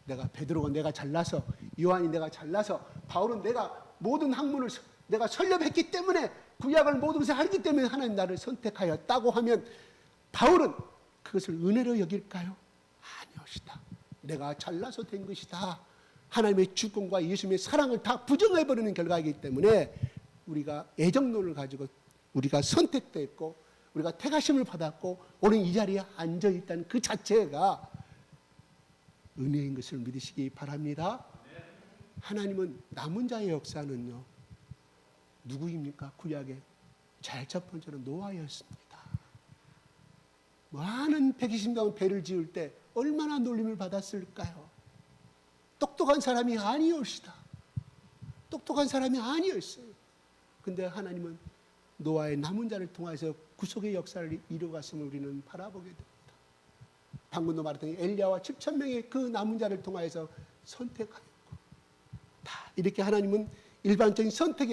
Speaker 2: 내가 베드로가 내가 잘나서 요한이 내가 잘나서 바울은 내가 모든 학문을 내가 설립했기 때문에 구약을 모든 것을 알기 때문에 하나님 나를 선택하였다고 하면 바울은 그것을 은혜로 여길까요? 아니옵시다. 내가 잘나서 된 것이다. 하나님의 주권과 예수님의 사랑을 다 부정해버리는 결과이기 때문에 우리가 애정론을 가지고 우리가 선택됐고 우리가 택하심을 받았고 오늘 이 자리에 앉아있다는 그 자체가 은혜인 것을 믿으시기 바랍니다. 하나님은 남은 자의 역사는요 누구입니까? 구약의 제일 첫 번째로 노아였습니다. 많은 120명 배를 지을 때 얼마나 놀림을 받았을까요? 똑똑한 사람이 아니었시다. 똑똑한 사람이 아니었어요. 근데 하나님은 노아의 남은 자를 통해서 구속의 역사를 이루어갔음을 우리는 바라보게 됩니다. 방금도 말했던 엘리야와 7,000명의 그 남은 자를 통해서 선택하였고 다 이렇게 하나님은 일반적인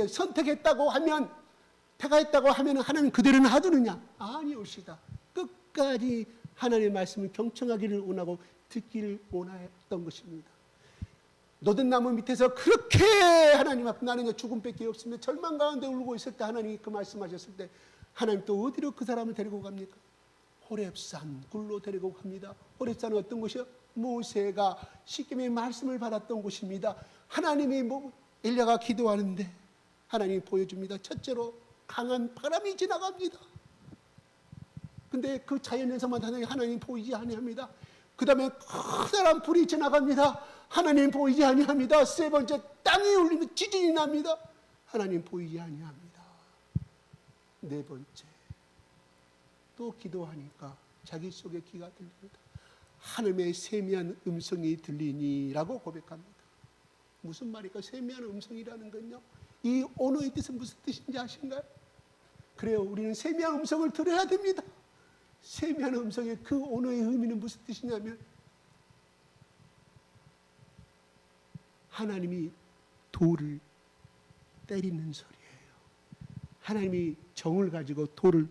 Speaker 2: 선택했다고 하면 택하였다고 하면 하나님 그대로 놔두느냐? 아니옵시다. 끝까지 하나님의 말씀을 경청하기를 원하고 듣기를 원했던 것입니다. 노든 나무 밑에서 그렇게 하나님 앞에 나는 죽음밖에 없으며 절망 가운데 울고 있을 때 하나님이 그 말씀하셨을 때 하나님 또 어디로 그 사람을 데리고 갑니까? 호렙산 굴로 데리고 갑니다. 호렙산은 어떤 곳이요? 모세가 시겜의 말씀을 받았던 곳입니다. 하나님이 엘리야가 기도하는데 하나님이 보여줍니다. 첫째로 강한 바람이 지나갑니다. 근데 그 자연에서만 하나님 보이지 아니합니다. 그 다음에 커다란 불이 지나갑니다. 하나님 보이지 아니합니다. 세 번째 땅이 울리며 지진이 납니다. 하나님 보이지 아니합니다. 네 번째 또 기도하니까 자기 속에 기가 들립니다. 하나님의 세미한 음성이 들리니라고 고백합니다. 무슨 말일까? 세미한 음성이라는 건요 이 언어의 뜻은 무슨 뜻인지 아신가요? 그래요. 우리는 세미한 음성을 들어야 됩니다. 세미한 음성의 그 언어의 의미는 무슨 뜻이냐면 하나님이 돌을 때리는 소리예요. 하나님이 정을 가지고 돌을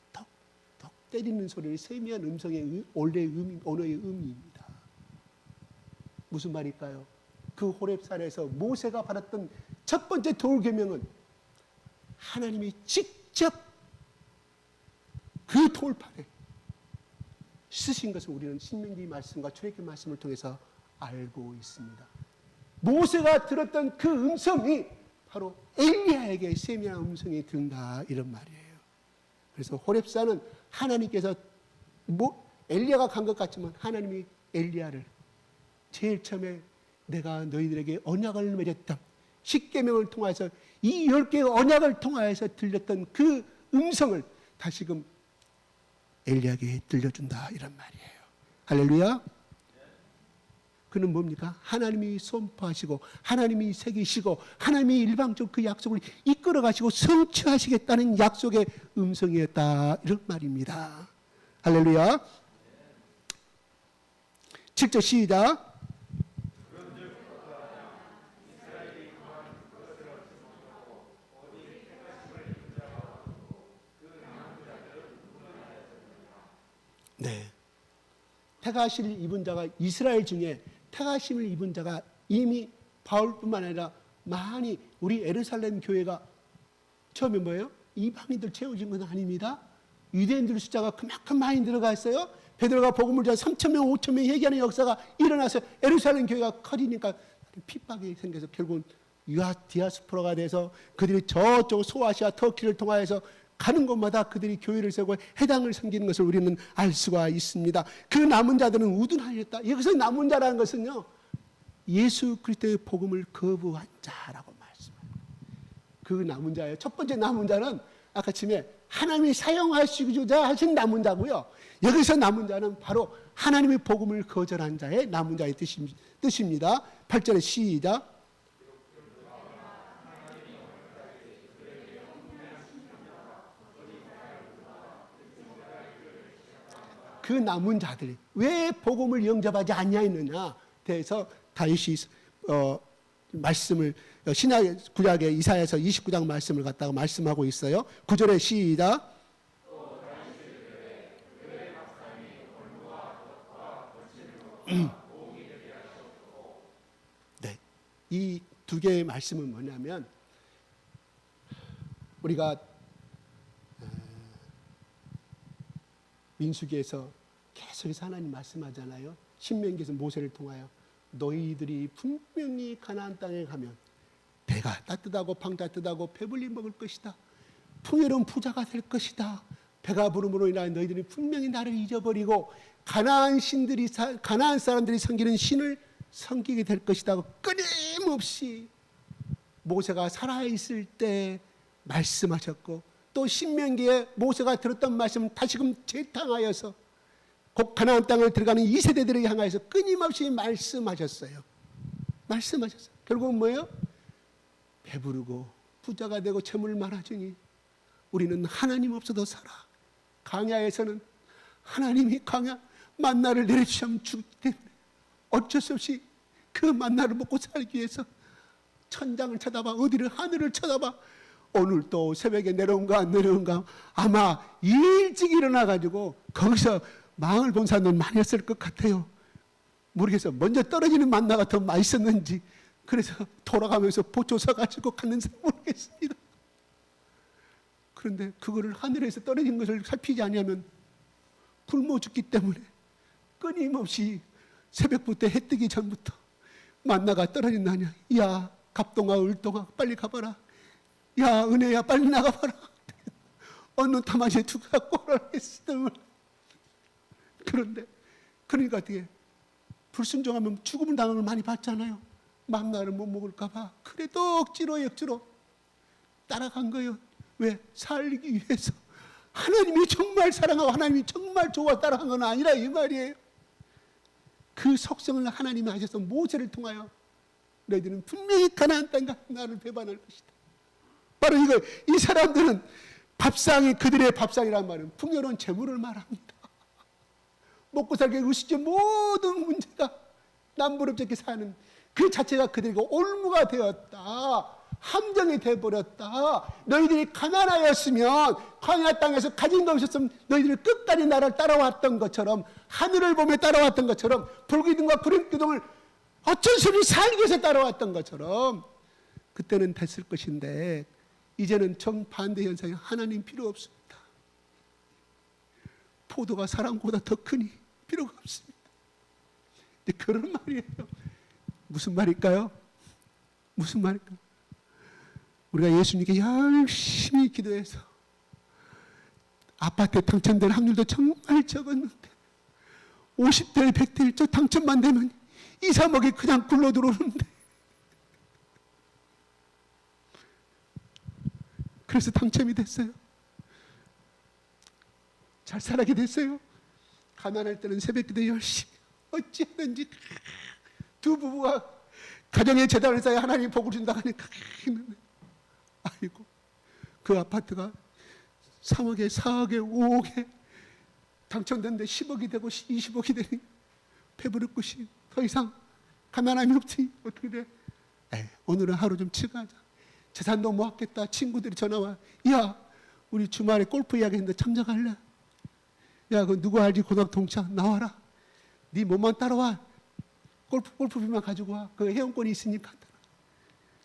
Speaker 2: 턱 때리는 소리를 세미한 음성의 원래의 의미, 언어의 의미입니다. 무슨 말일까요? 그 호렙산에서 모세가 받았던 첫 번째 돌계명은 하나님이 직접 그 돌판에 쓰신 것을 우리는 신명기 말씀과 출애굽기 말씀을 통해서 알고 있습니다. 모세가 들었던 그 음성이 바로 엘리야에게 세미한 음성이 들린다 이런 말이에요. 그래서 호렙산은 하나님께서 엘리야가 간 것 같지만 하나님이 엘리야를 제일 처음에 내가 너희들에게 언약을 맺었던 십계명을 통해서 이 10개의 언약을 통하여서 들렸던 그 음성을 다시금 엘리야에게 들려준다 이런 말이에요. 할렐루야. 그는 뭡니까? 하나님이 선포하시고 하나님이 새기시고 하나님이 일방적으로 그 약속을 이끌어 가시고 성취하시겠다는 약속의 음성이었다 이런 말입니다. 할렐루야. 7절 시작. 네. 택하심을 입은 자가 이스라엘 중에 택하심을 입은 자가 이미 바울뿐만 아니라 많이 우리 예루살렘 교회가 처음에 뭐예요? 이방인들 채워진 건 아닙니다. 유대인들 숫자가 그만큼 많이 들어갔어요. 베드로가 복음을 전해 3,000명, 5,000명 얘기하는 역사가 일어나서 예루살렘 교회가 커지니까 핍박이 생겨서 결국은 디아스포라가 돼서 그들이 저쪽 소아시아 터키를 통하여서 가는 곳마다 그들이 교회를 세우고 해당을 섬기는 것을 우리는 알 수가 있습니다. 그 남은 자들은 우둔하였다. 여기서 남은 자라는 것은요, 예수 그리스도의 복음을 거부한 자라고 말씀합니다. 그 남은 자예요. 첫 번째 남은 자는 아까 아침에 하나님이 사용하시고자 하신 남은 자고요. 여기서 남은 자는 바로 하나님의 복음을 거절한 자의 남은 자의 뜻입니다. 8절에 시작. 그 남은 자들이 왜 복음을 영접하지 않냐 했느냐 대해서 다윗이 말씀을 신약 구약의 이사야서 29장 말씀을 갖다가 말씀하고 있어요. 9절에 시작. 네, 이 두 개의 말씀은 뭐냐면 우리가 민수기에서 계속해서 하나님 말씀하잖아요. 신명기에서 모세를 통하여 너희들이 분명히 가나안 땅에 가면 배가 따뜻하고 방 따뜻하고 배불리 먹을 것이다. 풍요로운 부자가 될 것이다. 배가 부름으로 인하여 너희들이 분명히 나를 잊어버리고 가나안 사람들이 섬기는 신을 섬기게 될 것이다. 끊임없이 모세가 살아있을 때 말씀하셨고 또 신명기에 모세가 들었던 말씀을 다시금 재탕하여서 곧 가나안 땅을 들어가는 2세대들에게 향하여서 끊임없이 말씀하셨어요. 말씀하셨어요. 결국은 뭐예요? 배부르고 부자가 되고 재물 많아지니 우리는 하나님 없어도 살아. 광야에서는 하나님이 광야 만나를 내려주시면 죽기 때문에 어쩔 수 없이 그 만나를 먹고 살기 위해서 천장을 쳐다봐 어디를 하늘을 쳐다봐 오늘 또 새벽에 내려온가 안 내려온가 아마 일찍 일어나가지고 거기서 망을 본 사람들 많이 했을 것 같아요. 모르겠어요. 먼저 떨어지는 만나가 더 맛있었는지 그래서 돌아가면서 보초 서가지고 갔는지 모르겠습니다. 그런데 그거를 하늘에서 떨어진 것을 살피지 않으면 굶어 죽기 때문에 끊임없이 새벽부터 해 뜨기 전부터 만나가 떨어진다냐. 야 갑동아 을동아 빨리 가봐라. 야 은혜야 빨리 나가봐라. 어느 타마시에 두가 꼬라를 했으면 그런데 그러니까 어떻게 불순종하면 죽음을 당하는 걸 많이 봤잖아요. 만나를 못 먹을까봐 그래도 억지로 따라간 거예요. 왜? 살기 위해서. 하나님이 정말 사랑하고 하나님이 정말 좋아 따라간 건 아니라 이 말이에요. 그 속성을 하나님이 하셔서 모세를 통하여 너희들은 분명히 가나안 땅과 나를 배반할 것이다. 바로 이거. 이 사람들은 밥상이 그들의 밥상이란 말은 풍요로운 재물을 말합니다. 먹고 살기 의식적 모든 문제가 남부럽게 사는 그 자체가 그들에게 올무가 되었다. 함정이 되어버렸다. 너희들이 가난하였으면 광야 땅에서 가진 거 없었으면 너희들이 끝까지 나를 따라왔던 것처럼 하늘을 보며 따라왔던 것처럼 불기둥과 구름기둥을 어쩔 수 없이 살기 위해서 따라왔던 것처럼 그때는 됐을 것인데 이제는 정반대 현상이 하나님 필요 없습니다. 포도가 사랑보다 더 크니 필요가 없습니다. 그런 말이에요. 무슨 말일까요? 무슨 말일까요? 우리가 예수님께 열심히 기도해서 아파트에 당첨될 확률도 정말 적었는데 50대 100대 저 당첨만 되면 2, 3억이 그냥 굴러 들어오는데, 그래서 당첨이 됐어요. 잘 살게 됐어요. 가난할 때는 새벽기도 열심히 어찌하든지 두 부부가 가정의 재단을 쌓여 하나님 복을 준다 하니까 했는데, 아이고 그 아파트가 3억에 4억에 5억에 당첨됐는데 10억이 되고 20억이 되니 배부를 것이 더 이상 가난함이 없지. 어떻게 돼? 오늘은 하루 좀 치가자. 재산도 모았겠다. 친구들이 전화와, 야 우리 주말에 골프 이야기했는데 참석할래? 야 그 누구 알지? 고등학교 동창 나와라. 네 몸만 따라와. 골프비만 가지고 와. 그 회원권이 있으니까.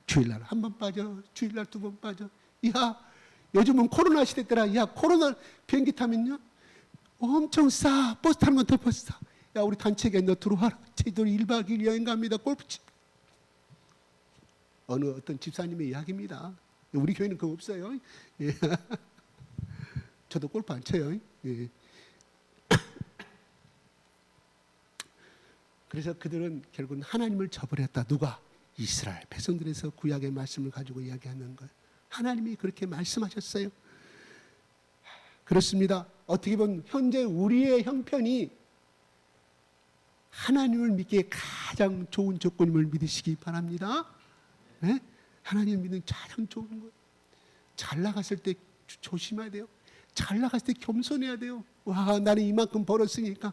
Speaker 2: 주일날 한 번 빠져, 주일날 2번 빠져. 야 요즘은 코로나 시대 때라. 야 코로나 비행기 타면요 엄청 싸. 버스 타는 건 더 버스 싸. 야 우리 단체에 너 들어와라. 저희들 1박 2일 여행 갑니다. 골프집. 어느 어떤 집사님의 이야기입니다. 우리 교회는 그거 없어요. 예. 저도 골프 안 쳐요. 예. 그래서 그들은 결국은 하나님을 저버렸다. 누가? 이스라엘 백성들에서 구약의 말씀을 가지고 이야기하는 거예요. 하나님이 그렇게 말씀하셨어요. 그렇습니다. 어떻게 보면 현재 우리의 형편이 하나님을 믿기에 가장 좋은 조건임을 믿으시기 바랍니다. 네? 하나님을 믿는 가장 좋은 거예요. 잘 나갔을 때 조심해야 돼요. 잘 나갔을 때 겸손해야 돼요. 와 나는 이만큼 벌었으니까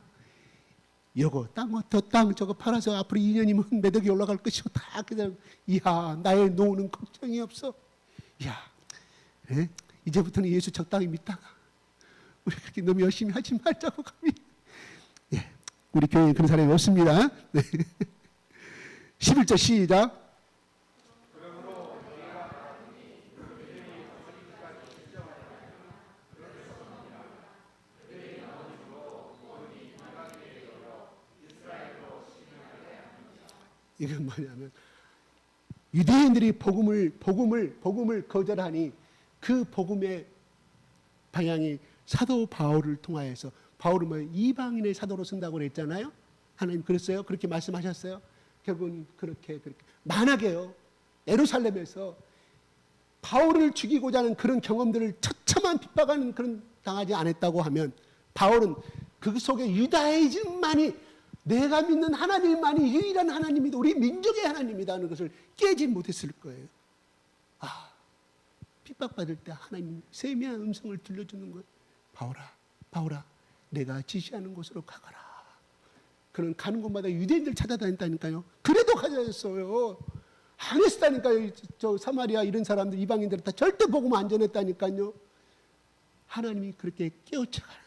Speaker 2: 요거 땅 저거 팔아서 앞으로 2년이면 매덕이 올라갈 것이고 다 그냥 이야 나의 노후는 걱정이 없어. 야 이제부터는 예수 적당히 믿다가 우리 그렇게 너무 열심히 하지 말자고 갑니다. 예, 우리 교회에 그런 사람이 없습니다. 네. 11절 시작. 이건 뭐냐면 유대인들이 복음을 거절하니 그 복음의 방향이 사도 바울을 통하여서, 바울은 뭐 이방인의 사도로 쓴다고 그랬잖아요. 하나님 그랬어요. 그렇게 말씀하셨어요. 결국은 그렇게 만약에요 예루살렘에서 바울을 죽이고자 하는 그런 경험들을 처참한 핍박하는 그런 당하지 않았다고 하면 바울은 그 속에 유다이즘만이 내가 믿는 하나님만이 유일한 하나님이다. 우리 민족의 하나님이다 하는 것을 깨지 못했을 거예요. 핍박받을 때 하나님 세미한 음성을 들려주는 거예요. 바울아 내가 지시하는 곳으로 가거라. 그는 가는 곳마다 유대인들 찾아다녔다니까요. 그래도 가져졌어요. 안 했다니까요. 저 사마리아 이런 사람들 이방인들은 다 절대 복음 안 전했다니까요. 하나님이 그렇게 깨우쳐가라.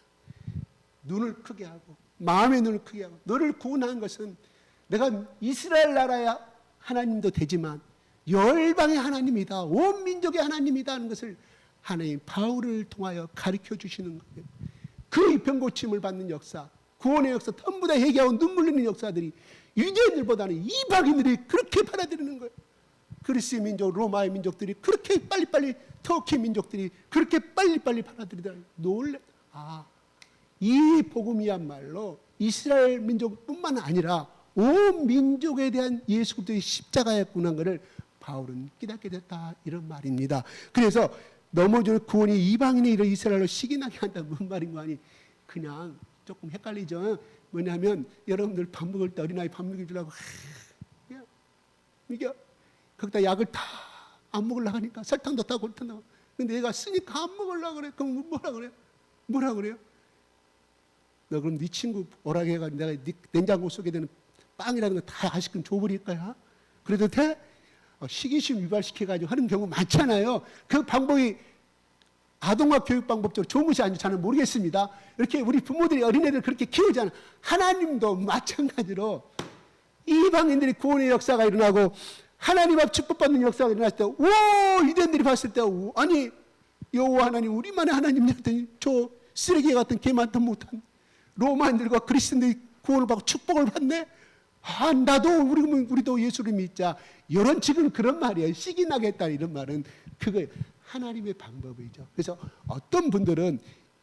Speaker 2: 눈을 크게 하고 마음의 눈을 크게 하고 너를 구원한 것은 내가 이스라엘 나라의 하나님도 되지만 열방의 하나님이다. 온 민족의 하나님이다 하는 것을 하나님 바울을 통하여 가르쳐 주시는 거예요. 그 병고침을 받는 역사, 구원의 역사 전부 다 회개하고 눈물 흘리는 역사들이 유대인들보다는 이방인들이 그렇게 받아들이는 거예요. 그리스의 민족, 로마의 민족들이 그렇게 빨리빨리, 터키 민족들이 그렇게 빨리빨리 받아들이다. 놀래. 이 복음이야말로 이스라엘 민족뿐만 아니라 온 민족에 대한 예수 그리스도의 십자가였구나 하는 것을 바울은 깨닫게 됐다 이런 말입니다. 그래서 넘어질 구원이 이방인의 일을 이스라엘로 시기나게 한다 무슨 말인 거 아니? 그냥 조금 헷갈리죠. 뭐냐면 여러분들 밥 먹을 때 어린아이 밥 먹여주려고 이게 거기다 약을 다 안 먹으려고 하니까 설탕도 다 골탕도. 근데 얘가 쓰니까 안 먹으려고 그래. 그럼 뭐라 그래요? 너 그럼 네 친구 오라게 해가지고 내가 네 냉장고 속에 되는 빵이라는 거 다 아시끔 줘버릴 거야? 그래도 돼? 시기심 유발시켜가지고 하는 경우 많잖아요. 그 방법이 아동학 교육 방법적으로 좋은 것이 아닌지 저는 모르겠습니다. 이렇게 우리 부모들이 어린애들 그렇게 키우잖아요. 하나님도 마찬가지로 이방인들이 구원의 역사가 일어나고 하나님 앞 축복받는 역사가 일어났을 때, 유대인들이 봤을 때, 아니 여호와 하나님 우리만의 하나님이었더니 저 쓰레기 같은 개만도 못한 로마인들과 그리스도인들이 구원을 받고 축복을 받네. 나도 우리도 예수를 믿자. 이런 지금 그런 말이에요. 시기 나겠다 이런 말은 그거 하나님의 방법이죠. 그래서 어떤 분들은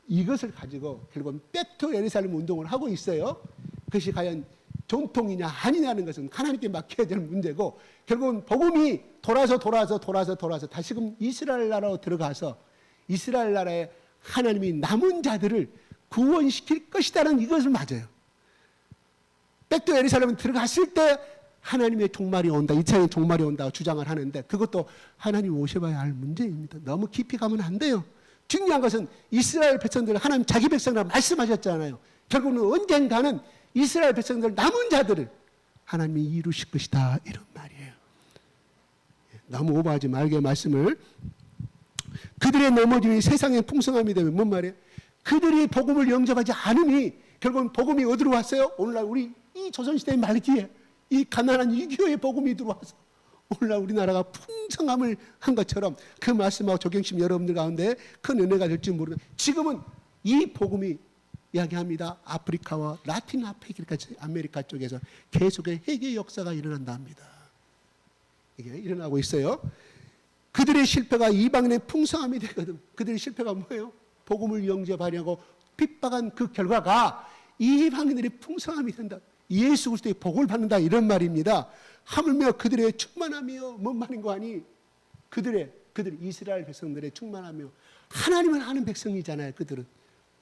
Speaker 2: 이것을 가지고 결국은 백투 예루살렘 운동을 하고 있어요. 그것이 과연 전통이냐 아니냐는 것은 하나님께 맡겨야 될 문제고, 결국은 복음이 돌아서 다시금 이스라엘 나라로 들어가서 이스라엘 나라에 하나님이 남은 자들을 구원시킬 것이다는 이것을 맞아요. 백도 예루살렘 들어갔을 때 하나님의 종말이 온다, 2차의 종말이 온다고 주장을 하는데, 그것도 하나님 오셔봐야 할 문제입니다. 너무 깊이 가면 안 돼요. 중요한 것은 이스라엘 백성들, 하나님 자기 백성이라고 말씀하셨잖아요. 결국은 언젠가는 이스라엘 백성들 남은 자들을 하나님이 이루실 것이다, 이런 말이에요. 너무 오버하지 말게 말씀을. 그들의 넘어짐이 세상의 풍성함이 되면 뭔 말이에요? 그들이 복음을 영접하지 않으니 결국은 복음이 어디로 왔어요? 오늘날 우리 이 조선시대의 말기에 이 가난한 유교의 복음이 들어와서 오늘날 우리나라가 풍성함을 한 것처럼, 그 말씀하고 적용심 여러분들 가운데 큰 은혜가 될지 모르겠는데, 지금은 이 복음이 이야기합니다. 아프리카와 라틴 아메리카 쪽에서 계속의 회개 역사가 일어난다 합니다. 이게 일어나고 있어요. 그들의 실패가 이방인의 풍성함이 되거든. 그들의 실패가 뭐예요? 복음을 영접하려고 핍박한 그 결과가 이방인들의 풍성함이 된다. 예수 그리스도의 복을 받는다, 이런 말입니다. 하물며 그들의 충만함이요, 뭔 말인 거 아니? 그들 이스라엘 백성들의 충만함이요, 하나님을 아는 백성이잖아요. 그들은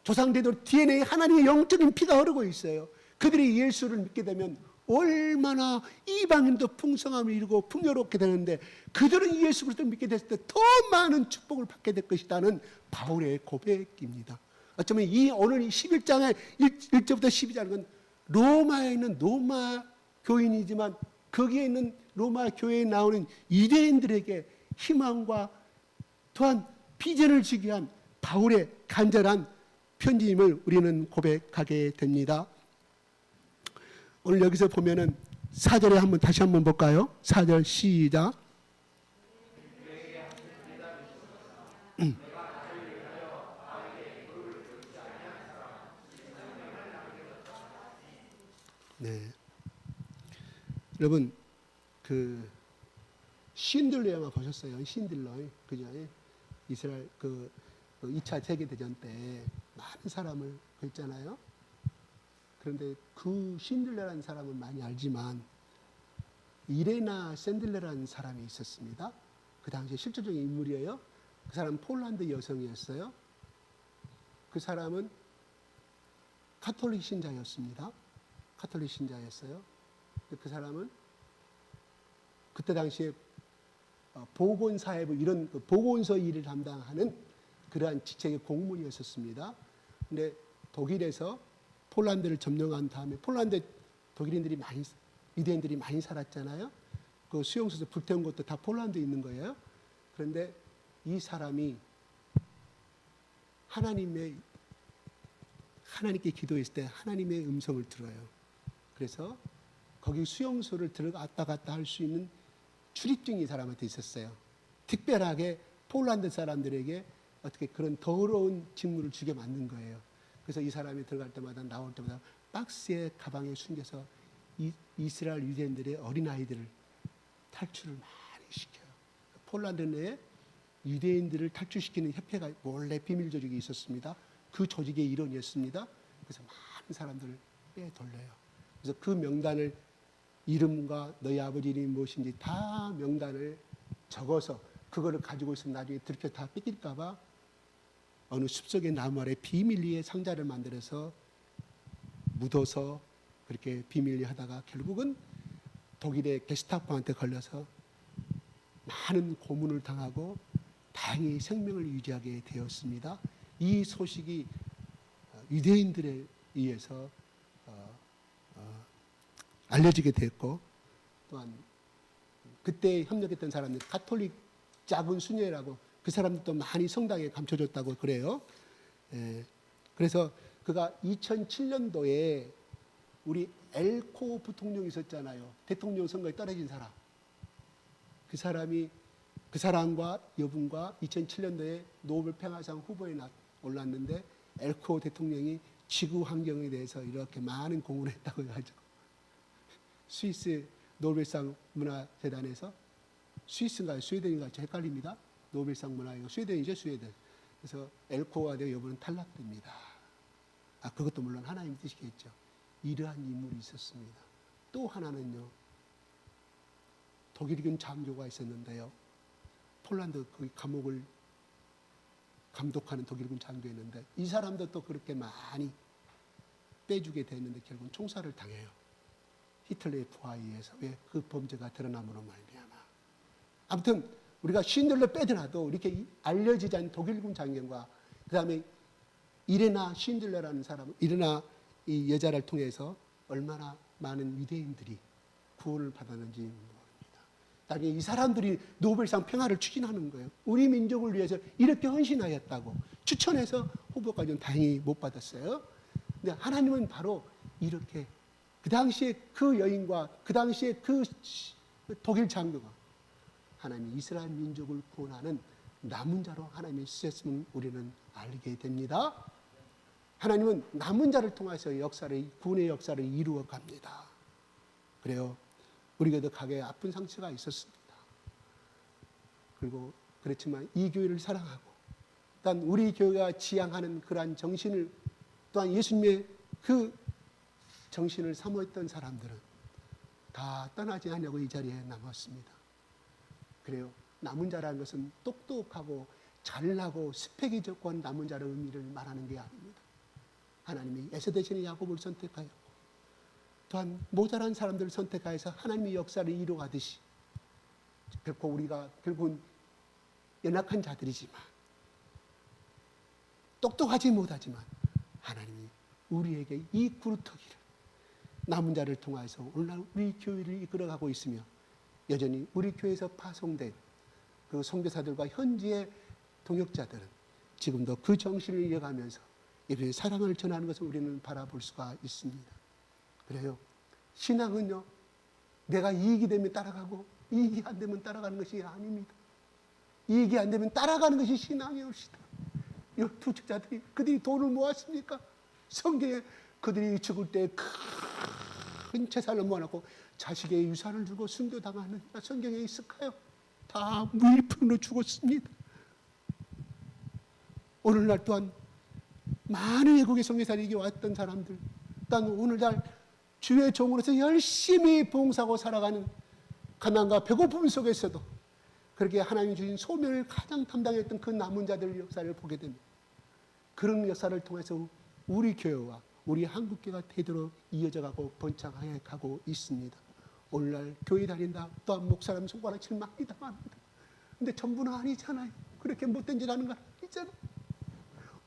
Speaker 2: 조상대로 DNA 하나님의 영적인 피가 흐르고 있어요. 그들이 예수를 믿게 되면 얼마나 이방인도 풍성함을 이루고 풍요롭게 되는데, 그들은 예수 그리스도를 믿게 됐을 때 더 많은 축복을 받게 될 것이라는 바울의 고백입니다. 어쩌면 이 오늘 11장의 1절부터 12장은 로마에 있는 로마 교인이지만 거기에 있는 로마 교회에 나오는 유대인들에게 희망과 또한 비전을 주기 위한 바울의 간절한 편지임을 우리는 고백하게 됩니다. 오늘 여기서 보면은 4절에 한번 다시 한번 볼까요? 4절 시작. 네. 여러분, 그 신들러 영화 보셨어요? 신들러, 그죠? 이스라엘 그 2차 세계대전 때 많은 사람을 구했잖아요. 그런데 그 신들러라는 사람은 많이 알지만 이레나 샌들러라는 사람이 있었습니다. 그 당시에 실질적인 인물이에요. 그 사람은 폴란드 여성이었어요. 그 사람은 가톨릭 신자였습니다. 가톨릭 신자였어요. 그 사람은 그때 당시에 보건사회부 이런 보건소 일을 담당하는 그러한 직책의 공무원이었습니다. 근데 독일에서 폴란드를 점령한 다음에, 폴란드 독일인들이 많이, 유대인들이 많이 살았잖아요. 그 수용소에서 불태운 것도 다 폴란드에 있는 거예요. 그런데 이 사람이 하나님께 기도했을 때 하나님의 음성을 들어요. 그래서 거기 수용소를 들어갔다 갔다 할 수 있는 출입증이 이 사람한테 있었어요. 특별하게 폴란드 사람들에게 어떻게 그런 더러운 직무를 주게 만든 거예요. 그래서 이 사람이 들어갈 때마다 나올 때마다 박스에 가방에 숨겨서 이스라엘 유대인들의 어린아이들을 탈출을 많이 시켜요. 폴란드 내에 유대인들을 탈출시키는 협회가 원래 비밀 조직이 있었습니다. 그 조직의 일원이었습니다. 그래서 많은 사람들을 빼돌려요. 그래서 그 명단을, 이름과 너희 아버지 이름이 무엇인지 다 명단을 적어서 그거를 가지고 있으면 나중에 들켜 다 뺏길까 봐 어느 숲속의 나무 아래 비밀리에 상자를 만들어서 묻어서 그렇게 비밀리 하다가 결국은 독일의 게스타포한테 걸려서 많은 고문을 당하고 다행히 생명을 유지하게 되었습니다. 이 소식이 유대인들에 의해서 알려지게 됐고, 또한 그때 협력했던 사람들 가톨릭 작은 수녀라고, 그 사람들도 많이 성당에 감춰줬다고 그래요. 그래서 그가 2007년도에 우리 엘코 부통령이 있었잖아요. 대통령 선거에 떨어진 사람. 그 사람과 여분과 2007년도에 노벨 평화상 후보에 올랐는데, 엘코 대통령이 지구 환경에 대해서 이렇게 많은 공헌을 했다고 해가지고 스위스 노벨상 문화재단에서, 스위스인가요? 스웨덴인가요? 헷갈립니다. 노벨상 문화예요. 스웨덴이죠, 스웨덴. 그래서 엘코와 내 여부는 탈락됩니다. 그것도 물론 하나님 뜻이겠죠. 이러한 인물이 있었습니다. 또 하나는요, 독일군 장교가 있었는데요. 폴란드 그 감옥을 감독하는 독일군 장교였는데 이 사람도 또 그렇게 많이 빼주게 됐는데 결국은 총살을 당해요. 히틀러의 부하에 의해서. 왜? 그 범죄가 드러남으로 말미암아. 아무튼 우리가 신들러 빼더라도 이렇게 알려지지 않은 독일군 장교과 그 다음에 이레나 신들러라는 사람, 이레나 이 여자를 통해서 얼마나 많은 유대인들이 구원을 받았는지 모릅니다. 나중에 이 사람들이 노벨상 평화를 추진하는 거예요. 우리 민족을 위해서 이렇게 헌신하였다고 추천해서 후보까지는 다행히 못 받았어요. 근데 하나님은 바로 이렇게 그 당시에 그 여인과 그 당시에 그 독일 장교가 하나님 이스라엘 민족을 구원하는 남은 자로 하나님이 쓰셨음을 우리는 알게 됩니다. 하나님은 남은 자를 통해서 구원의 역사를 이루어 갑니다. 그래요. 우리 교회도 가게에 아픈 상처가 있었습니다. 그리고 그렇지만 이 교회를 사랑하고 또한 우리 교회가 지향하는 그러한 정신을 또한 예수님의 그 정신을 사모했던 사람들은 다 떠나지 않냐고 이 자리에 남았습니다. 그래요. 남은 자라는 것은 똑똑하고 잘나고 스펙이 좋고 한 남은 자의 의미를 말하는 게 아닙니다. 하나님이 에서 대신에 야곱을 선택하였고 또한 모자란 사람들을 선택하여서 하나님의 역사를 이루어가듯이 결코 우리가 결국은 연약한 자들이지만 똑똑하지 못하지만 하나님이 우리에게 이 구루터기를 남은 자를 통해서 오늘날 우리 교회를 이끌어가고 있으며 여전히 우리 교회에서 파송된 그 선교사들과 현지의 동역자들은 지금도 그 정신을 이어가면서 이들의 사랑을 전하는 것을 우리는 바라볼 수가 있습니다. 그래요. 신앙은요, 내가 이익이 되면 따라가고 이익이 안 되면 따라가는 것이 아닙니다. 이익이 안 되면 따라가는 것이 신앙의 옳시다. 이 두 책자들이 그들이 돈을 모았습니까? 성경에 그들이 죽을 때 큰 재산을 모아놓고 자식의 유산을 주고 순교당하는 성경에 있을까요? 다 무일푼으로 죽었습니다. 오늘날 또한 많은 외국의 선교사에게 왔던 사람들, 또한 오늘날 주의 종으로서 열심히 봉사하고 살아가는 가난과 배고픔 속에서도 그렇게 하나님이 주신 소명을 가장 담당했던 그 남은 자들의 역사를 보게 됩니다. 그런 역사를 통해서 우리 교회와 우리 한국교회가 대대로 이어져가고 번창해 가고 있습니다. 오늘날 교회 다닌다 또한 목사라면 손가락질 많이 당합니다. 근데 전부는 아니잖아요. 그렇게 못된 짓 하는 건 아니잖아요.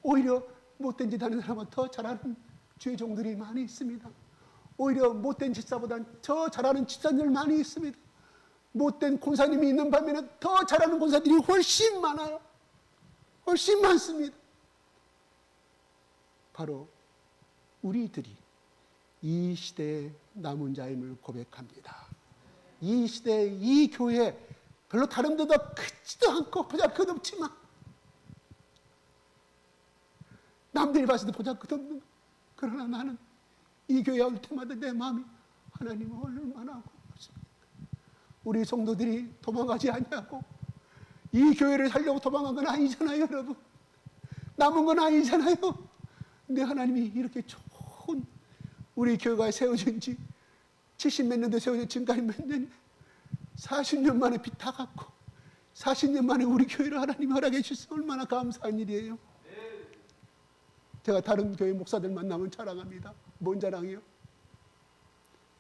Speaker 2: 오히려 못된 짓 하는 사람은 더 잘하는 주의 종들이 많이 있습니다. 오히려 못된 집사보다는 더 잘하는 집사님들 많이 있습니다. 못된 권사님이 있는 반면에 더 잘하는 권사들이 훨씬 많아요. 훨씬 많습니다. 바로 우리들이 이 시대의 남은 자임을 고백합니다. 이 시대의 이 교회 별로 다른 데도 크지도 않고 보잘것없지만 남들이 봤을 때 보잘것없는 그러나 나는 이 교회에 올 때마다 내 마음이 하나님은 얼마나 고맙습니까? 우리 성도들이 도망가지 않냐고 이 교회를 살려고 도망간 건 아니잖아요, 여러분. 남은 건 아니잖아요. 근데 하나님이 이렇게 좋은 우리 교회가 세워진 지 70몇 년도 세워진 지금까지 몇 년, 40년 만에 빚 다 갚고 40년 만에 우리 교회를 하나님이 허락해 주셔서 얼마나 감사한 일이에요. 제가 다른 교회 목사들 만나면 자랑합니다. 뭔 자랑이요?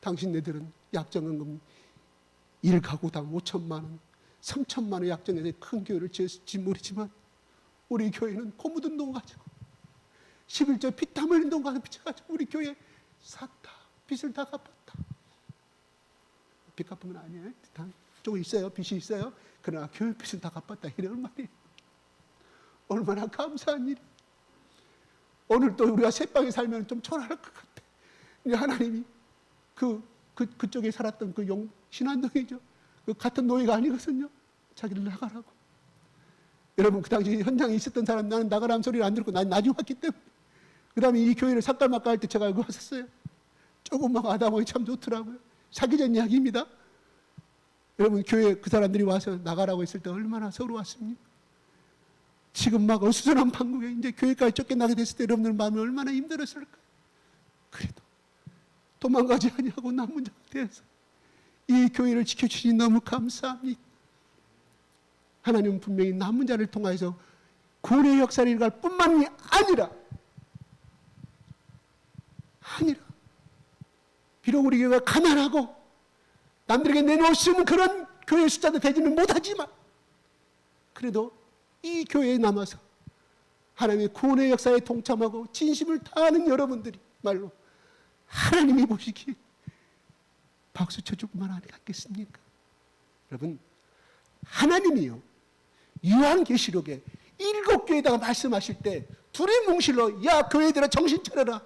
Speaker 2: 당신네들은 약정연금 1가구당 5천만 원, 3천만 원 약정해서 큰 교회를 지을지 모르지만 우리 교회는 코 묻은 돈 가지고 11조 피땀 흘린 돈 가지고 빚어가지고 우리 교회 샀다. 빚을 다 갚았다. 빚 갚은 건 아니에요. 조금 있어요. 빚이 있어요. 그러나 교회 빚을 다 갚았다. 이런 말이에요. 얼마나 감사한 일이에요. 오늘 또 우리가 새방에 살면 좀 초라할 것 같아. 근데 하나님이 그쪽에 살았던 그 신안동이죠. 그 같은 노예가 아니거든요. 자기를 나가라고. 여러분 그 당시 현장에 있었던 사람 나는 나가라는 소리를 안 듣고 난 나중에 왔기 때문에 그 다음에 이 교회를 삭갈막갈 할 때 제가 여기 왔었어요. 조금만 하다 보니 참 좋더라고요. 사기 전 이야기입니다. 여러분 교회 그 사람들이 와서 나가라고 했을 때 얼마나 서러웠습니까? 지금 막 어수선한 판국에 이제 교회까지 쫓겨나게 됐을 때 여러분들 마음이 얼마나 힘들었을까요? 그래도 도망가지 아니하고 남은 자가 되어서 이 교회를 지켜주시니 너무 감사합니다. 하나님은 분명히 남은 자를 통하여서 구원의 역사를 일어날 뿐만이 아니라 비록 우리 교회가 가난하고 남들에게 내놓을 수 있는 그런 교회 숫자도 되지는 못하지만 그래도 이 교회에 남아서 하나님의 구원의 역사에 동참하고 진심을 다하는 여러분들이 말로 하나님이 보시기에 박수 쳐줄 뿐만 아니겠습니까? 여러분, 하나님이요 요한계시록에 7교회에다가 말씀하실 때 둘이 뭉실러 야 교회들아 정신 차려라.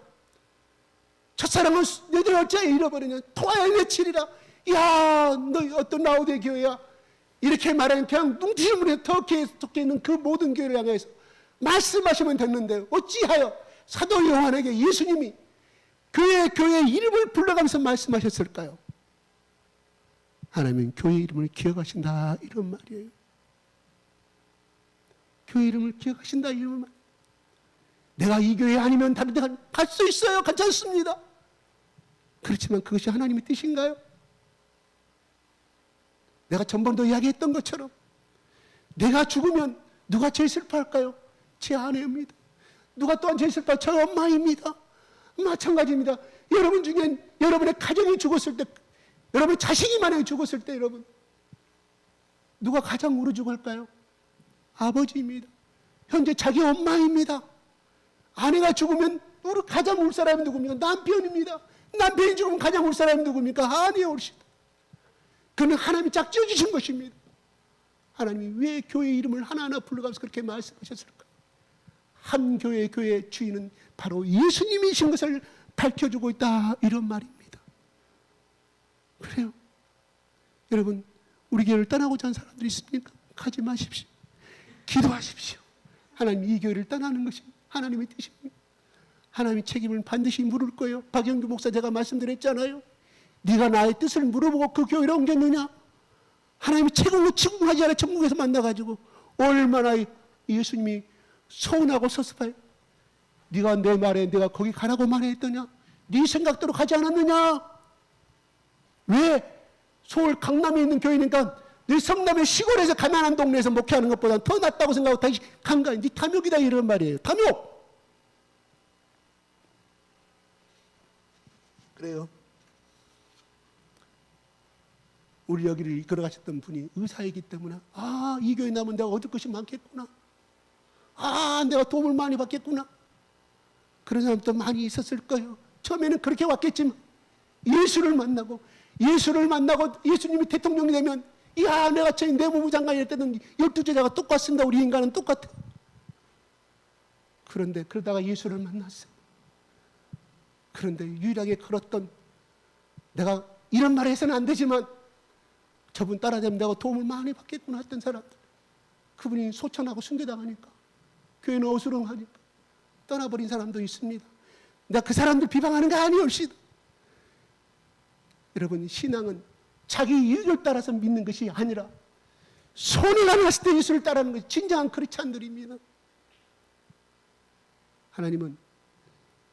Speaker 2: 첫사랑은 너희들 어찌하여 잃어버리냐. 토하여 외치리라. 야 너 어떤 라오디게 교회야. 이렇게 말하면 그냥 눈치물에 덕해 있는 그 모든 교회를 향해서 말씀하시면 됐는데 어찌하여 사도 요한에게 예수님이 그의 교회 이름을 불러가면서 말씀하셨을까요? 하나님은 교회 이름을 기억하신다 이런 말이에요. 교회 이름을 기억하신다 이런 말. 내가 이 교회 아니면 다른 데 갈 수 있어요. 괜찮습니다. 그렇지만 그것이 하나님의 뜻인가요? 내가 전번도 이야기했던 것처럼 내가 죽으면 누가 제일 슬퍼할까요? 제 아내입니다. 누가 또한 제일 슬퍼할까요? 저희 엄마입니다. 마찬가지입니다. 여러분 중엔 여러분의 가정이 죽었을 때, 여러분의 자식이 만약에 죽었을 때 여러분 누가 가장 울어 죽을까요? 아버지입니다. 현재 자기 엄마입니다. 아내가 죽으면 가장 울 사람이 누굽니까? 남편입니다. 남편이 죽으면 가장 울 사람이 누굽니까? 아내의 올시다. 그는 하나님이 짝지어 주신 것입니다. 하나님이 왜 교회 이름을 하나하나 불러가면서 그렇게 말씀하셨을까? 한 교회의 교회의 주인은 바로 예수님이신 것을 밝혀주고 있다 이런 말입니다. 그래요. 여러분 우리 교회를 떠나고자 하는 사람들이 있습니까? 가지 마십시오. 기도하십시오. 하나님 이 교회를 떠나는 것이 하나님의 뜻입니다. 하나님의 책임을 반드시 물을 거예요. 박영규 목사 제가 말씀드렸잖아요. 네가 나의 뜻을 물어보고 그 교회를 옮겼느냐? 하나님의 책임을 침공하지 않아 천국에서 만나가지고 얼마나 예수님이 서운하고 섭섭해요. 네가 내 말에 내가 거기 가라고 말했더냐? 네 생각대로 가지 않았느냐? 왜 서울 강남에 있는 교회니까 네 성남의 시골에서 가난한 동네에서 목회하는 것보다 더 낫다고 생각하고 다시 간 거야. 네 탐욕이다 이런 말이에요. 탐욕. 그래요. 우리 여기를 이끌어 가셨던 분이 의사이기 때문에 이 교회 나면 내가 얻을 것이 많겠구나. 내가 도움을 많이 받겠구나. 그런 사람도 많이 있었을 거예요. 처음에는 그렇게 왔겠지만 예수를 만나고 예수님이 대통령이 되면 내가 전 내무부 장관이 될 때는 12제자가 똑같습니다. 우리 인간은 똑같아. 그런데 그러다가 예수를 만났어요. 그런데 유일하게 걸었던 내가 이런 말 해서는 안 되지만 저분 따라다니면 내가 도움을 많이 받겠구나 했던 사람들. 그분이 소천하고 순교당하니까 교회는 어수렁하니까 떠나버린 사람도 있습니다. 내가 그 사람들 비방하는 거 아니옵시다. 여러분 신앙은 자기 이익을 따라서 믿는 것이 아니라 손해가 났을 때 예수를 따르는 것이 진정한 크리스찬들입니다. 하나님은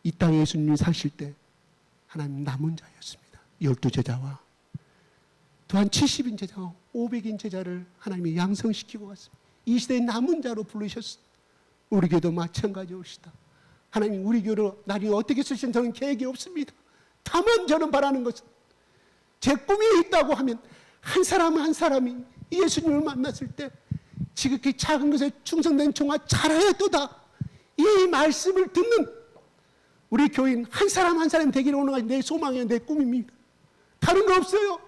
Speaker 2: 이 땅에 예수님이 사실 때 하나님 남은 자였습니다. 12제자와 또한 70인 제자와 500인 제자를 하나님이 양성시키고 갔습니다. 이 시대의 남은 자로 부르셨습니다. 우리 교도 마찬가지입니다. 하나님 우리 교로 나중에 어떻게 쓰시는 저는 계획이 없습니다. 다만 저는 바라는 것은 제 꿈이 있다고 하면 한 사람 한 사람이 예수님을 만났을 때 지극히 작은 것에 충성된 종아 잘하였도다 이 말씀을 듣는 우리 교인 한 사람 한 사람 되기를 원하는 내 소망이에요. 내 꿈입니다. 다른 거 없어요.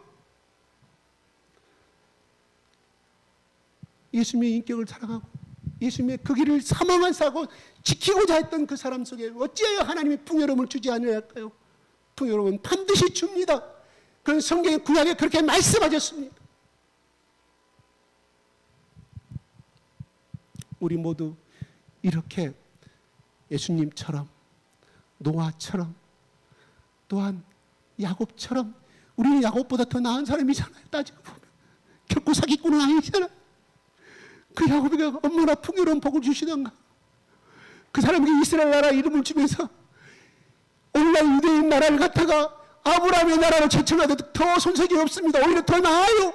Speaker 2: 예수님의 인격을 사랑하고 예수님의 그 길을 사망한 사고 지키고자 했던 그 사람 속에 어찌하여 하나님이 풍요로움을 주지 않을까요? 풍요로움은 반드시 줍니다. 그런 성경의 구약에 그렇게 말씀하셨습니다. 우리 모두 이렇게 예수님처럼 노아처럼 또한 야곱처럼 우리는 야곱보다 더 나은 사람이잖아요. 따지고 보면 결코 사기꾼은 아니잖아요. 그 야곱에게 얼마나 풍요로운 복을 주시던가. 그 사람에게 이스라엘 나라 이름을 주면서 오늘날 유대인 나라를 갖다가 아브라함의 나라로 제칭하도 더 손색이 없습니다. 오히려 더 나아요.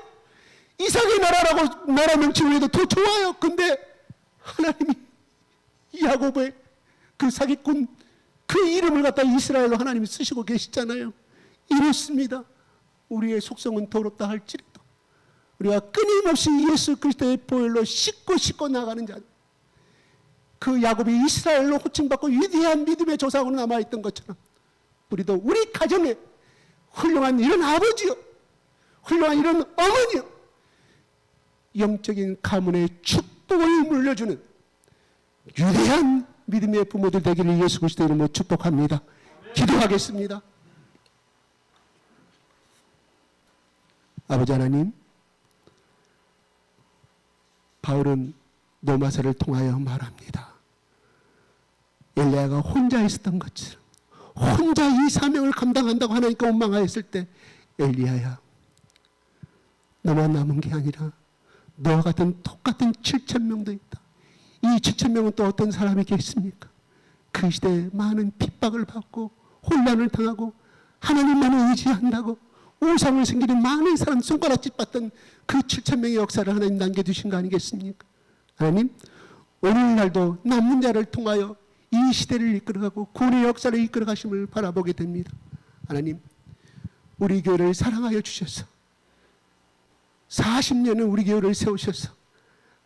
Speaker 2: 이삭의 나라라고 나라 명칭을 해도 더 좋아요. 근데 하나님이 야곱의 그 사기꾼 그 이름을 갖다 이스라엘로 하나님이 쓰시고 계시잖아요. 이렇습니다. 우리의 속성은 더럽다 할지라도 우리가 끊임없이 예수 그리스도의 보혈로 씻고 나가는 자, 그 야곱이 이스라엘로 호칭받고 위대한 믿음의 조상으로 남아있던 것처럼 우리도 우리 가정에 훌륭한 이런 아버지요, 훌륭한 이런 어머니요, 영적인 가문의 축복을 물려주는 위대한 믿음의 부모들 되기를 예수 그리스도 이름으로 축복합니다. 기도하겠습니다. 아버지 하나님, 바울은 노마사를 통하여 말합니다. 엘리야가 혼자 있었던 것처럼 혼자 이 사명을 감당한다고 하나님께 원망하였을 때 엘리야야, 너만 남은 게 아니라 너와 같은 똑같은 7,000명도 있다. 이 7,000명은 또 어떤 사람이겠습니까? 그 시대에 많은 핍박을 받고 혼란을 당하고 하나님만을 의지한다고 우상을 섬기는 많은 사람 손가락질 받던 그 7,000명의 역사를 하나님 남겨두신 거 아니겠습니까? 하나님, 오늘날도 남은 자를 통하여 이 시대를 이끌어가고 구원의 역사를 이끌어가심을 바라보게 됩니다. 하나님, 우리 교회를 사랑하여 주셔서 40년을 우리 교회를 세우셔서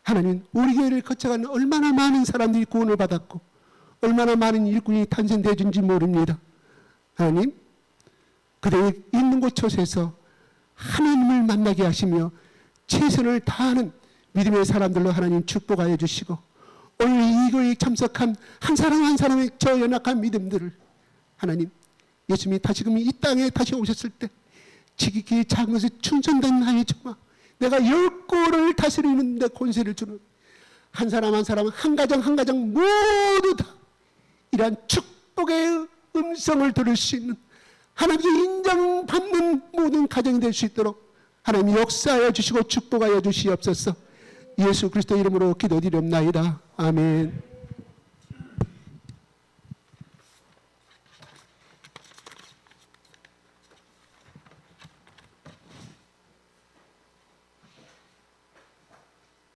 Speaker 2: 하나님, 우리 교회를 거쳐가는 얼마나 많은 사람들이 구원을 받았고 얼마나 많은 일꾼이 탄생되어 준지 모릅니다. 하나님, 그들이 있는 곳곳에서 하나님을 만나게 하시며 최선을 다하는 믿음의 사람들로 하나님 축복하여 주시고 오늘 이 교회에 참석한 한 사람 한 사람의 저 연약한 믿음들을 하나님, 예수님이 다시금 이 땅에 다시 오셨을 때 지극히 작은 것에 충천된 나의 종아, 내가 10골을 다스리는 데 권세를 주는 한 사람 한 사람, 한 가정 한 가정 모두 다 이러한 축복의 음성을 들을 수 있는 하나님께 인정받는 모든 가정이 될 수 있도록 하나님 역사하여 주시고 축복하여 주시옵소서. 예수 그리스도 이름으로 기도드리옵나이다. 아멘.